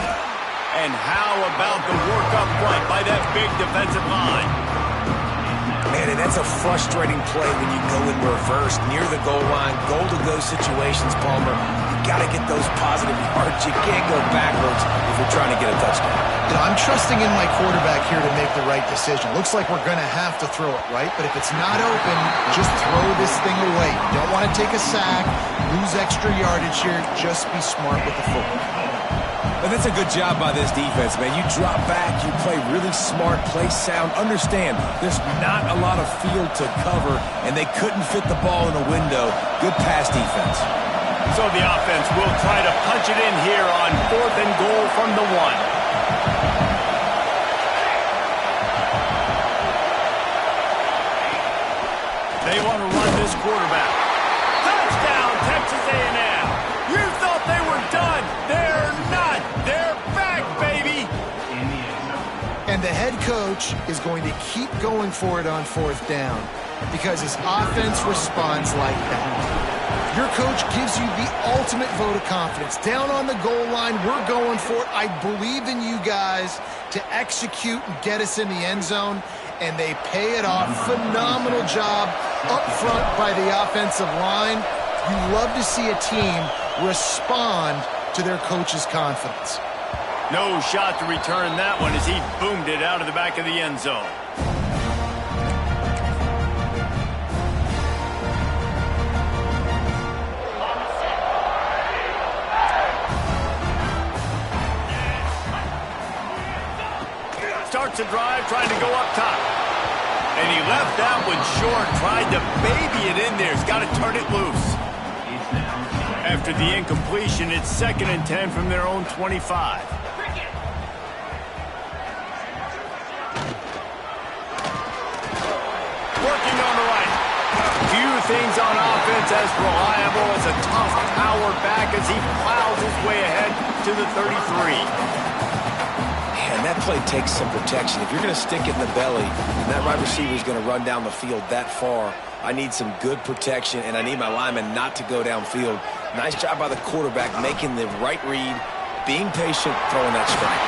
And how about the work up front by that big defensive line? Man, and that's a frustrating play when you go in reverse near the goal line. Goal-to-go situations, Palmer. You got to get those positive yards. You can't go backwards if you're trying to get a touchdown. You know, I'm trusting in my quarterback here to make the right decision. Looks like we're going to have to throw it, right? But if it's not open, just throw this thing away. You don't want to take a sack, lose extra yardage here. Just be smart with the football. And that's a good job by this defense, man. You drop back, you play really smart, play sound. Understand, there's not a lot of field to cover, and they couldn't fit the ball in a window. Good pass defense. So the offense will try to punch it in here on 4th and goal from the 1. They want to run this quarterback. Touchdown, Texas A&M. You thought they were done. They're not. They're back, baby. And the head coach is going to keep going for it on 4th down because his offense responds like that. Your coach gives you the ultimate vote of confidence. Down on the goal line, we're going for it. I believe in you guys to execute and get us in the end zone, and they pay it off. Phenomenal job up front by the offensive line. You love to see a team respond to their coach's confidence. No shot to return that one as he boomed it out of the back of the end zone. Starts a drive trying to go up top. And he left that one short, tried to baby it in there. He's got to turn it loose. After the incompletion, it's 2nd and 10 from their own 25. Working on the right. Few things on offense as reliable as a tough power back as he plows his way ahead to the 33. And that play takes some protection. If you're going to stick it in the belly, and that right receiver is going to run down the field that far, I need some good protection, and I need my lineman not to go downfield. Nice job by the quarterback making the right read, being patient, throwing that strike.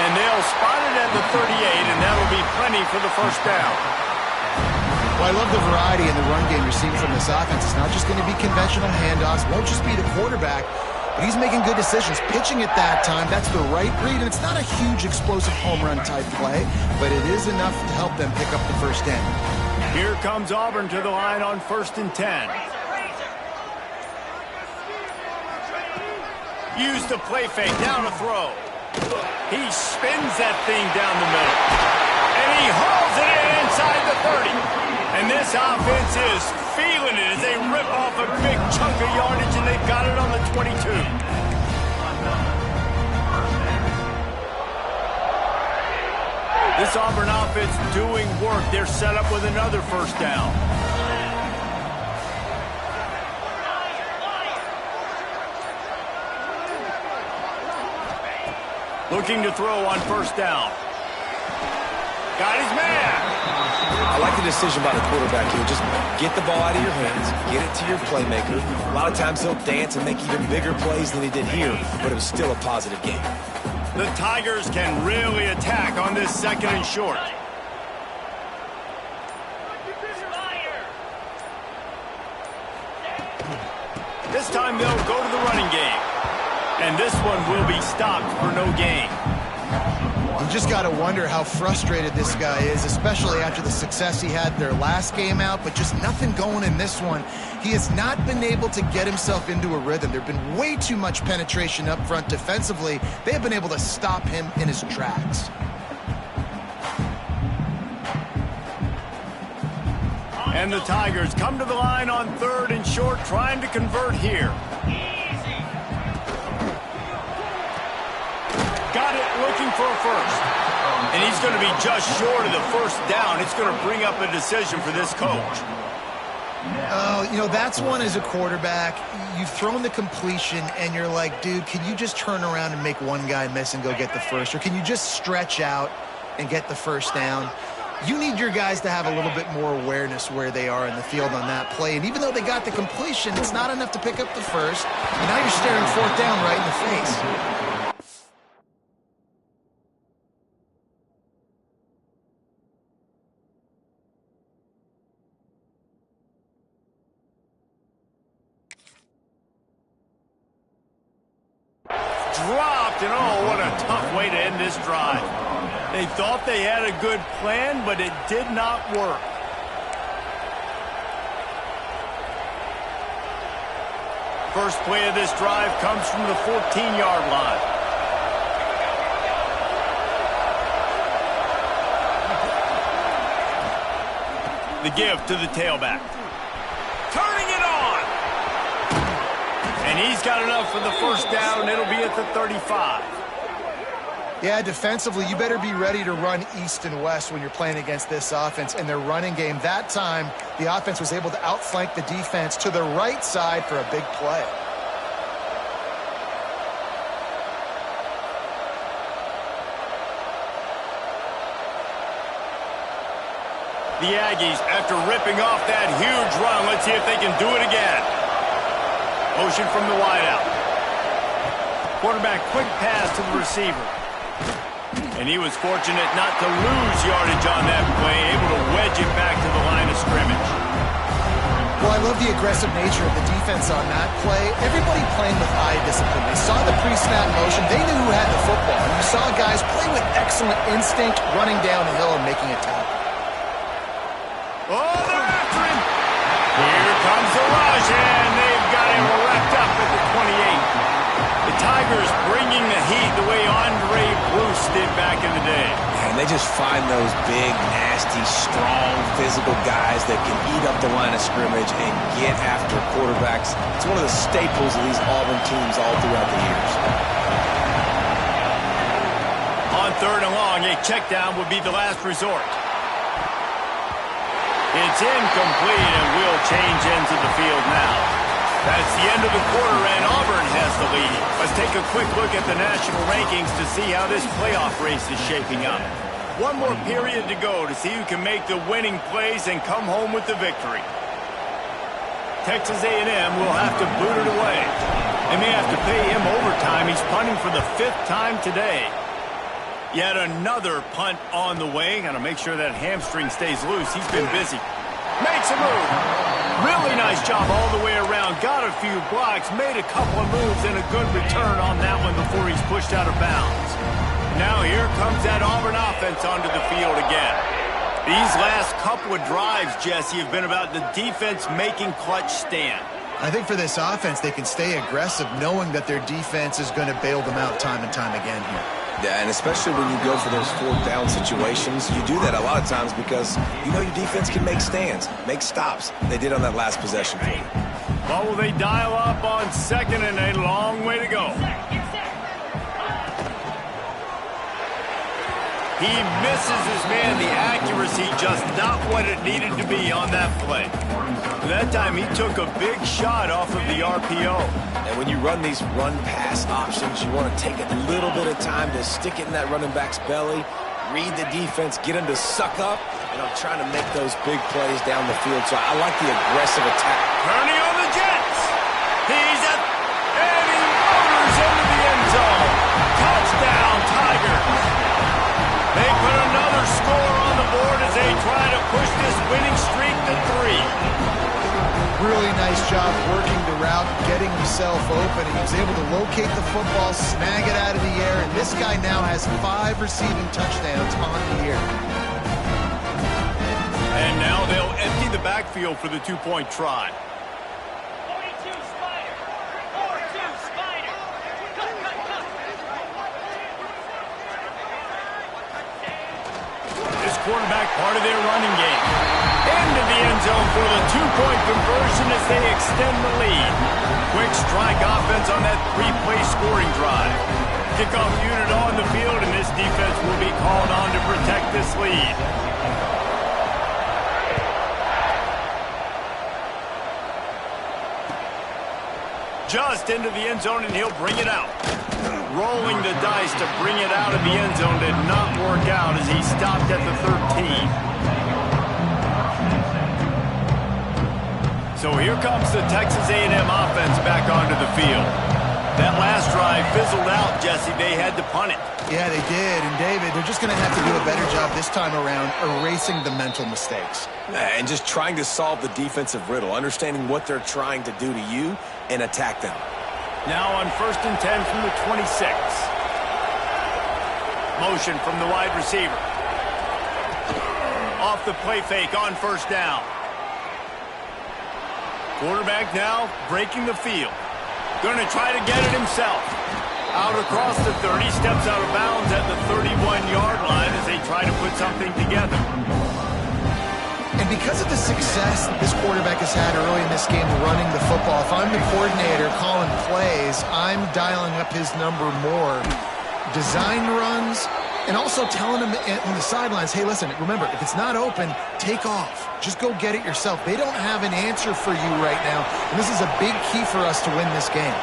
And they'll spot it at the 38, and that'll be plenty for the 1st down. Well, I love the variety in the run game you're seeing from this offense. It's not just going to be conventional handoffs. It won't just be the quarterback. But he's making good decisions. Pitching at that time, that's the right read. And it's not a huge explosive home run type play, but it is enough to help them pick up the 1st down. Here comes Auburn to the line on 1st and 10. Used the play fake, down to throw. He spins that thing down the middle. And he hauls it in inside the 30. And this offense is feeling it as they rip off a big chunk of yardage, and they've got it on the 22. This Auburn offense doing work. They're set up with another 1st down. Looking to throw on 1st down. Got his man. I like the decision by the quarterback here. Just get the ball out of your hands, get it to your playmaker. A lot of times he'll dance and make even bigger plays than he did here, but it was still a positive game. The Tigers can really attack on this 2nd and short. This time they'll go to the running game. And this one will be stopped for no gain. You just got to wonder how frustrated this guy is, especially after the success he had their last game out, but just nothing going in this one. He has not been able to get himself into a rhythm. There have been way too much penetration up front defensively. They have been able to stop him in his tracks. And the Tigers come to the line on 3rd and short, trying to convert here. Got it, looking for a 1st. And he's going to be just short of the 1st down. It's going to bring up a decision for this coach. Oh, you know, that's one as a quarterback. You've thrown the completion, and you're like, dude, can you just turn around and make one guy miss and go get the first? Or can you just stretch out and get the first down? You need your guys to have a little bit more awareness where they are in the field on that play. And even though they got the completion, it's not enough to pick up the first. And now you're staring fourth down right in the face. Dropped, and oh, what a tough way to end this drive. They thought they had a good plan, but it did not work. First play of this drive comes from the 14-yard line. The give to the tailback. Turning it on! And he's got enough for the first down, and it'll be at the 35. Yeah, defensively, you better be ready to run east and west when you're playing against this offense. And their running game, that time, the offense was able to outflank the defense to the right side for a big play. The Aggies, after ripping off that huge run, let's see if they can do it again. Motion from the wideout. Quarterback quick pass to the receiver. And he was fortunate not to lose yardage on that play, able to wedge it back to the line of scrimmage. Well, I love the aggressive nature of the defense on that play. Everybody playing with eye discipline. They saw the pre-snap motion. They knew who had the football. And you saw guys play with excellent instinct, running down the hill and making a tackle. Oh, they're after him. Here comes the rush, and they've got him wrapped up at the 28. The Tigers bringing the heat the way Andre Bruce did back in the day. And they just find those big, nasty, strong, physical guys that can eat up the line of scrimmage and get after quarterbacks. It's one of the staples of these Auburn teams all throughout the years. On third and long, a check down would be the last resort. It's incomplete, and we'll change into the field now. That's the end of the quarter, and Auburn has the lead. Let's take a quick look at the national rankings to see how this playoff race is shaping up. One more period to go to see who can make the winning plays and come home with the victory. Texas A&M will have to boot it away. They may have to pay him overtime. He's punting for the 5th time today. Yet another punt on the way. Got to make sure that hamstring stays loose. He's been busy. Makes a move. Really nice job all the way around. Got a few blocks, made a couple of moves, and a good return on that one before he's pushed out of bounds. Now here comes that Auburn offense onto the field again. These last couple of drives, Jesse, have been about the defense making clutch stand. I think for this offense, they can stay aggressive knowing that their defense is going to bail them out time and time again here. Yeah, and especially when you go for those fourth down situations, you do that a lot of times because you know your defense can make stands, make stops. They did on that last possession for you. Well, will they dial up on second, and a long way to go. He misses his man. The accuracy just not what it needed to be on that play. That time he took a big shot off of the RPO. And when you run these run-pass options, you want to take a little bit of time to stick it in that running back's belly, read the defense, get him to suck up, and I'm trying to make those big plays down the field. So I like the aggressive attack. Turning on the Jets. He's at, and he motors into the end zone. Touchdown, Tigers. They put another score on the board as they try to push this winning streak to 3. Really nice job working the route, getting himself open. He was able to locate the football, snag it out of the air, and this guy now has 5 receiving touchdowns on the year. And now they'll empty the backfield for the 2-point try. 42 Spider. 42 Spider. This quarterback part of their running game. Into the end zone for the 2-point conversion as they extend the lead. Quick strike offense on that 3-play scoring drive. Kickoff unit on the field, and this defense will be called on to protect this lead. just into the end zone, and he'll bring it out. Rolling the dice to bring it out of the end zone did not work out as he stopped at the 13. So here comes the Texas A&M offense back onto the field. That last drive fizzled out, Jesse. They had to punt it. Yeah, they did. And, David, they're just going to have to do a better job this time around erasing the mental mistakes. And just trying to solve the defensive riddle, understanding what they're trying to do to you and attack them. Now on 1st and 10 from the 26. Motion from the wide receiver. Off the play fake on 1st down. Quarterback now breaking the field. Going to try to get it himself. Out across the 30, steps out of bounds at the 31-yard line as they try to put something together. And because of the success that this quarterback has had early in this game running the football, if I'm the coordinator calling plays, I'm dialing up his number more. Design runs, and also telling him on the sidelines, hey, listen, remember, if it's not open, take off. Just go get it yourself. They don't have an answer for you right now, and this is a big key for us to win this game.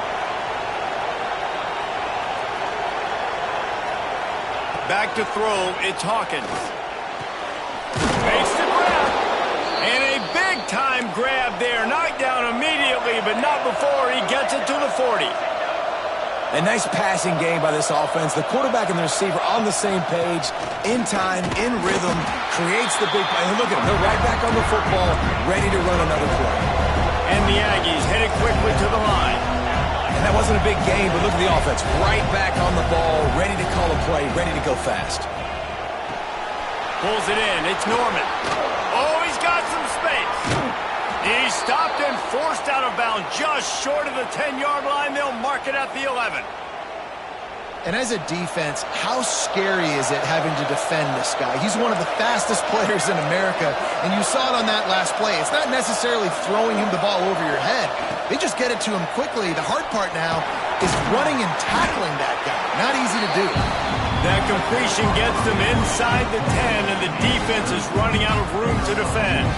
Back to throw, it's Hawkins. Makes the grab. And a big-time grab there. Knocked down immediately, but not before he gets it to the 40. A nice passing game by this offense. The quarterback and the receiver on the same page, in time, in rhythm, creates the big play. And look at them. They're right back on the football, ready to run another play. And the Aggies headed quickly to the line. And that wasn't a big game, but look at the offense. Right back on the ball, ready to call a play, ready to go fast. Pulls it in. It's Norman. Oh, he's got some space. He's stopped and forced out of bounds just short of the 10-yard line. They'll mark it at the 11. And as a defense, how scary is it having to defend this guy? He's one of the fastest players in America, and you saw it on that last play. It's not necessarily throwing him the ball over your head. They just get it to him quickly. The hard part now is running and tackling that guy. Not easy to do. That completion gets them inside the 10, and the defense is running out of room to defend.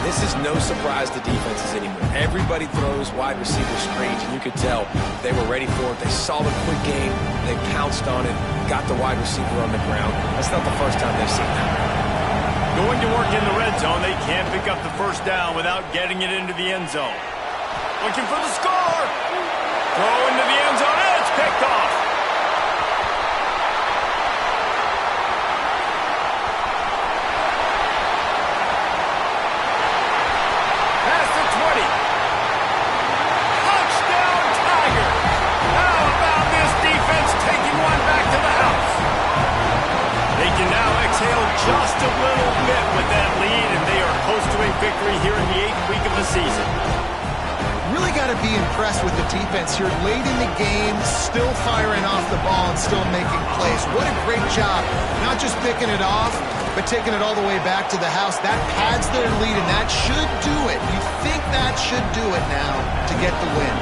This is no surprise to defenses anymore. Everybody throws wide receiver screens, and you could tell they were ready for it. They saw the quick game. They pounced on it, got the wide receiver on the ground. That's not the first time they've seen that. Going to work in the red zone. They can't pick up the first down without getting it into the end zone. Looking for the score. Throw into the end zone, and it's picked off. Just a little bit with that lead, and they are close to a victory here in the 8th week of the season. Really got to be impressed with the defense here. Late in the game, still firing off the ball and still making plays. What a great job. Not just picking it off, but taking it all the way back to the house. That pads their lead, and that should do it. You think that should do it now to get the win.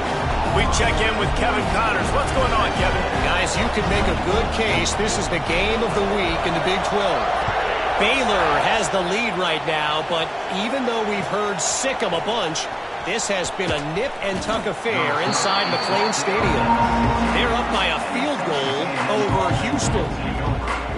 We check in with Kevin Connors. What's going on, Kevin? Guys, you could make a good case. This is the game of the week in the Big 12. Baylor has the lead right now, but even though we've heard sick 'em a bunch, this has been a nip-and-tuck affair inside McLean Stadium. They're up by a field goal over Houston.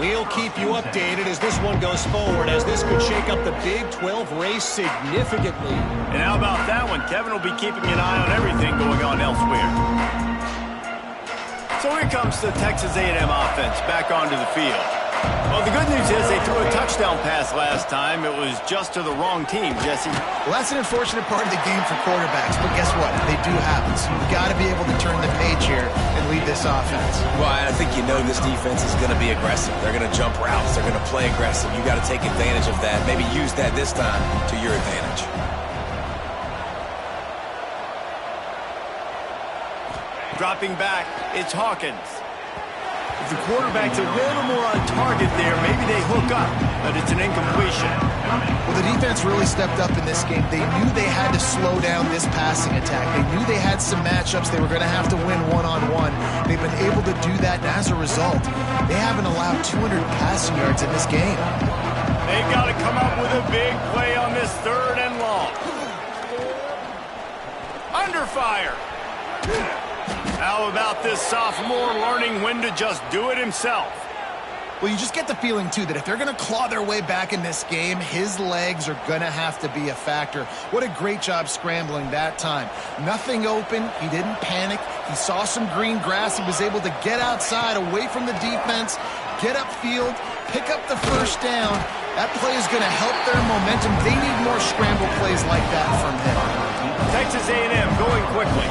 We'll keep you updated as this one goes forward, as this could shake up the Big 12 race significantly. And how about that one? Kevin will be keeping an eye on everything going on elsewhere. So here comes the Texas A&M offense back onto the field. Well, the good news is they threw a touchdown pass last time. It was just to the wrong team, Jesse. Well, that's an unfortunate part of the game for quarterbacks, but guess what? They do happen. So you've got to be able to turn the page here and lead this offense. Well, I think you know this defense is going to be aggressive. They're going to jump routes. They're going to play aggressive. You got to take advantage of that. Maybe use that this time to your advantage. Dropping back, it's Hawkins. If the quarterback's a little more on target there, maybe they hook up, but it's an incompletion. Well, the defense really stepped up in this game. They knew they had to slow down this passing attack. They knew they had some matchups they were going to have to win one-on-one. They've been able to do that, and as a result, they haven't allowed 200 passing yards in this game. They've got to come up with a big play on this 3rd and long. under fire. How about this sophomore learning when to just do it himself? Well, you just get the feeling, too, that if they're going to claw their way back in this game, his legs are going to have to be a factor. What a great job scrambling that time. Nothing open. He didn't panic. He saw some green grass. He was able to get outside, away from the defense, get upfield, pick up the first down. That play is going to help their momentum. They need more scramble plays like that from him. Texas A&M going quickly.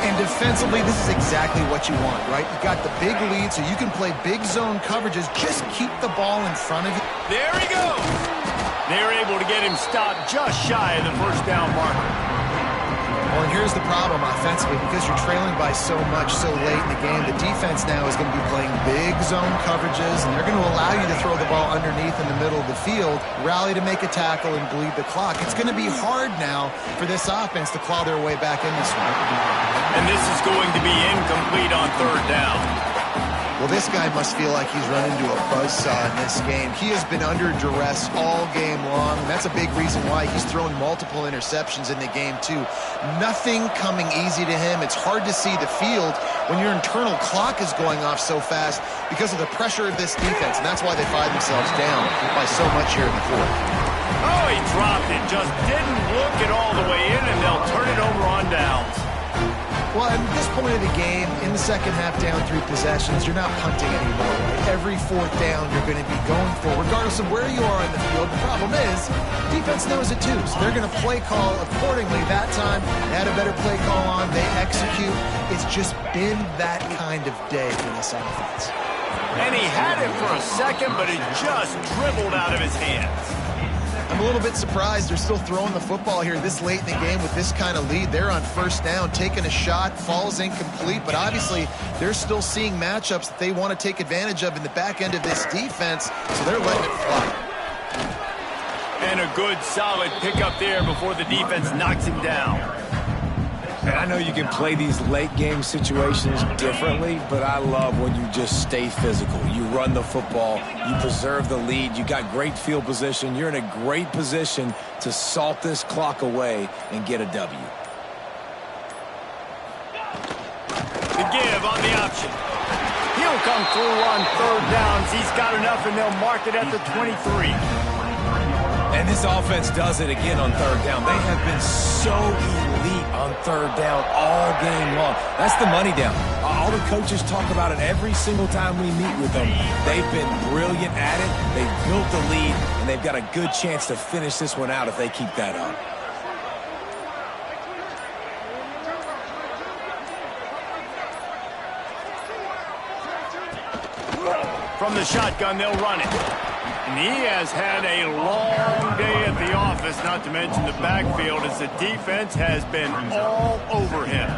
And defensively, this is exactly what you want, right? You got the big lead, so you can play big zone coverages. Just keep the ball in front of you. There he goes. They're able to get him stopped just shy of the first down marker. Well, and here's the problem offensively. Because you're trailing by so much so late in the game, the defense now is going to be playing big zone coverages, and they're going to allow you to throw the ball underneath in the middle of the field, rally to make a tackle, and bleed the clock. It's going to be hard now for this offense to claw their way back in this one. And this is going to be incomplete on third down. Well, this guy must feel like he's run into a buzzsaw in this game. He has been under duress all game long, and that's a big reason why he's thrown multiple interceptions in the game, too. Nothing coming easy to him. It's hard to see the field when your internal clock is going off so fast because of the pressure of this defense, and that's why they find themselves down by so much here in the fourth. Oh, he dropped it. Just didn't look it all the way in, and they'll turn it over on downs. Well, at this point of the game, in the second half down 3 possessions, you're not punting anymore. Right? Every fourth down you're going to be going for, regardless of where you are on the field. The problem is, defense knows it too, so they're going to play call accordingly. That time, they had a better play call on. They execute. It's just been that kind of day for this offense. And he had it for a second, but it just dribbled out of his hands. I'm a little bit surprised they're still throwing the football here this late in the game with this kind of lead. They're on first down, taking a shot, falls incomplete, but obviously they're still seeing matchups that they want to take advantage of in the back end of this defense, so they're letting it fly. And a good, solid pickup there before the defense knocks him down. And I know you can play these late game situations differently, but I love when you just stay physical. You run the football, you preserve the lead, you got great field position, you're in a great position to salt this clock away and get a W. The give on the option. He'll come through on third downs. He's got enough, and they'll mark it at the 23. And this offense does it again on third down. They have been so elite on third down all game long. That's the money down. All the coaches talk about it every single time we meet with them. They've been brilliant at it. They've built the lead, and they've got a good chance to finish this one out if they keep that up. From the shotgun, they'll run it. And he has had a long day at the office, not to mention the backfield, as the defense has been all over him.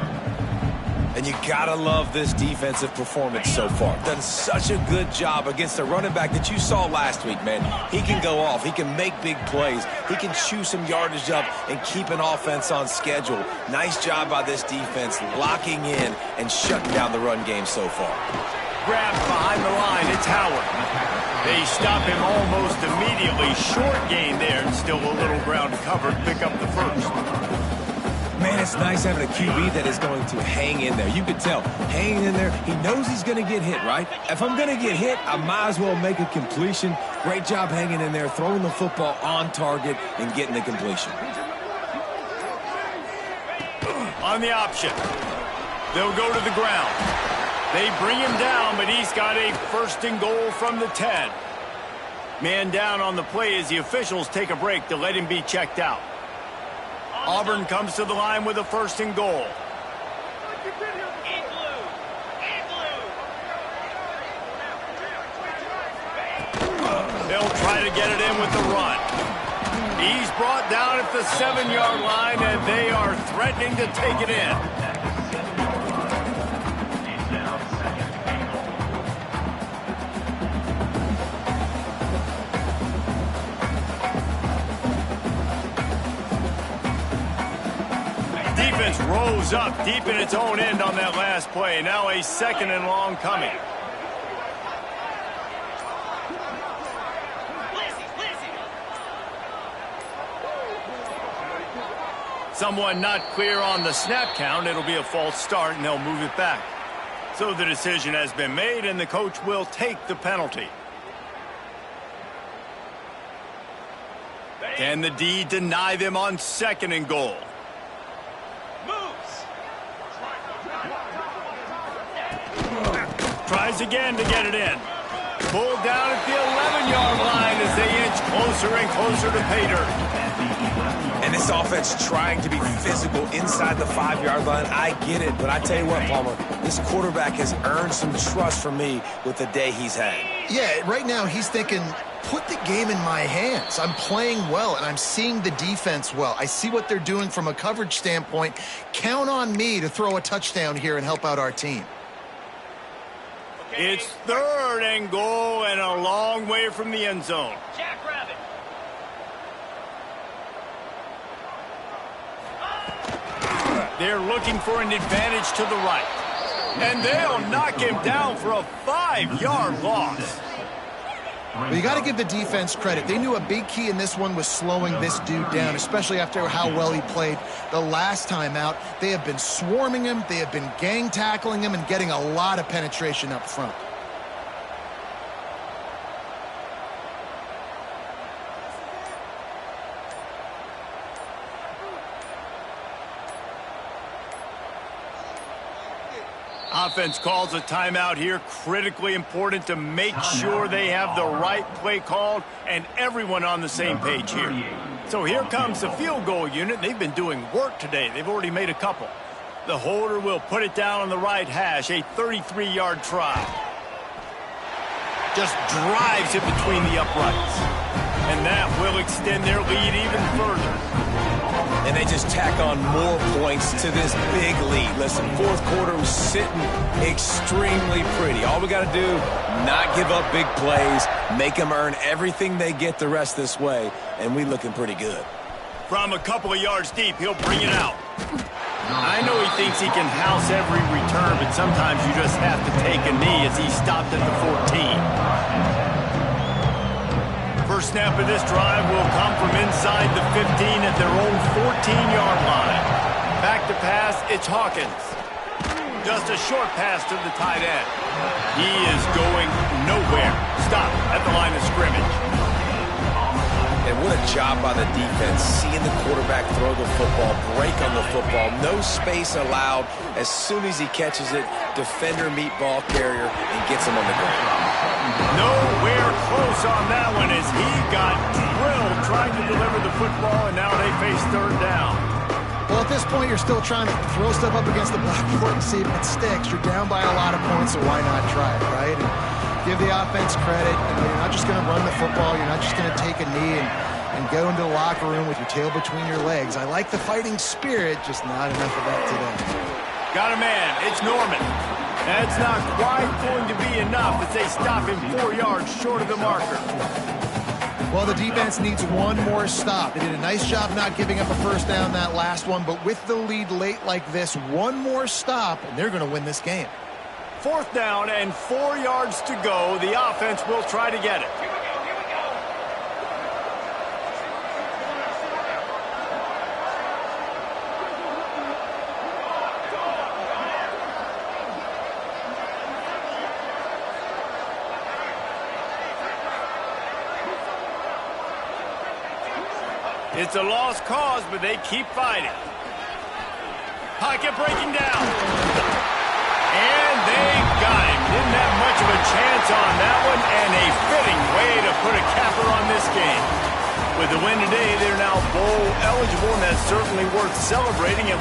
And you gotta love this defensive performance so far. Done such a good job against the running back that you saw last week, man. He can go off. He can make big plays. He can chew some yardage up and keep an offense on schedule. Nice job by this defense locking in and shutting down the run game so far. Grabbed behind the line, it's Howard. They stop him almost immediately. Short gain there, and still a little ground covered. Pick up the first. Man, it's nice having a QB that is going to hang in there. You can tell, hanging in there, he knows he's going to get hit, right? If I'm going to get hit, I might as well make a completion. Great job hanging in there, throwing the football on target and getting the completion. On the option, they'll go to the ground. They bring him down, but he's got a first and goal from the 10. Man down on the play as the officials take a break to let him be checked out. Auburn comes to the line with a first and goal. They'll try to get it in with the run. He's brought down at the 7-yard line, and they are threatening to take it in. Defense rose up deep in its own end on that last play. Now a second and long coming. someone not clear on the snap count, it'll be a false start, and they'll move it back. So the decision has been made, and the coach will take the penalty. Can the D deny them on 2nd and goal? Moves. Tries again to get it in. Pulled down at the 11-yard line as they inch closer and closer to pay dirt. And this offense trying to be physical inside the 5-yard line. I get it, but I tell you what, Palmer, this quarterback has earned some trust from me with the day he's had. Yeah, right now he's thinking, put the game in my hands. I'm playing well, and I'm seeing the defense well. I see what they're doing from a coverage standpoint. Count on me to throw a touchdown here and help out our team. It's 3rd and goal and a long way from the end zone. Jackrabbit. They're looking for an advantage to the right. And they'll knock him down for a 5-yard loss. Well, you got to give the defense credit. They knew a big key in this one was slowing this dude down, especially after how well he played the last time out. They have been swarming him. They have been gang tackling him and getting a lot of penetration up front. Offense calls a timeout here. Critically important to make sure they have the right play called and everyone on the same page here. So here comes the field goal unit. They've been doing work today. They've already made a couple. The holder will put it down on the right hash, a 33-yard try. Just drives it between the uprights. And that will extend their lead even further. And they just tack on more points to this big lead. Listen, 4th quarter was sitting extremely pretty. All we got to do, not give up big plays, make them earn everything they get the rest this way, and we looking pretty good. From a couple of yards deep, he'll bring it out. I know he thinks he can house every return, but sometimes you just have to take a knee as he stopped at the 14. First snap of this drive will come from inside the 15 at their own 14-yard line. Back to pass, it's Hawkins. Just a short pass to the tight end. He is going nowhere. Stop at the line of scrimmage. And what a job by the defense, seeing the quarterback throw the football, break on the football, no space allowed. As soon as he catches it, defender meet ball carrier and gets him on the ground. Nowhere close on that one as he got drilled trying to deliver the football, and now they face 3rd down. Well, at this point, you're still trying to throw stuff up against the blackboard and see if it sticks. You're down by a lot of points, so why not try it, right? And give the offense credit. You know, you're not just going to run the football. You're not just going to take a knee and go into the locker room with your tail between your legs. I like the fighting spirit, just not enough of that today. Got a man. It's Norman. That's not quite going to be enough as they stop him 4 yards short of the marker. Well, the defense needs one more stop. They did a nice job not giving up a first down that last one, but with the lead late like this, one more stop, and they're going to win this game. 4th down and 4 yards to go. The offense will try to get it. It's a lost cause, but they keep fighting. Pocket breaking down. And they got him. Didn't have much of a chance on that one, and a fitting way to put a capper on this game. With the win today, they're now bowl eligible, and that's certainly worth celebrating, at least.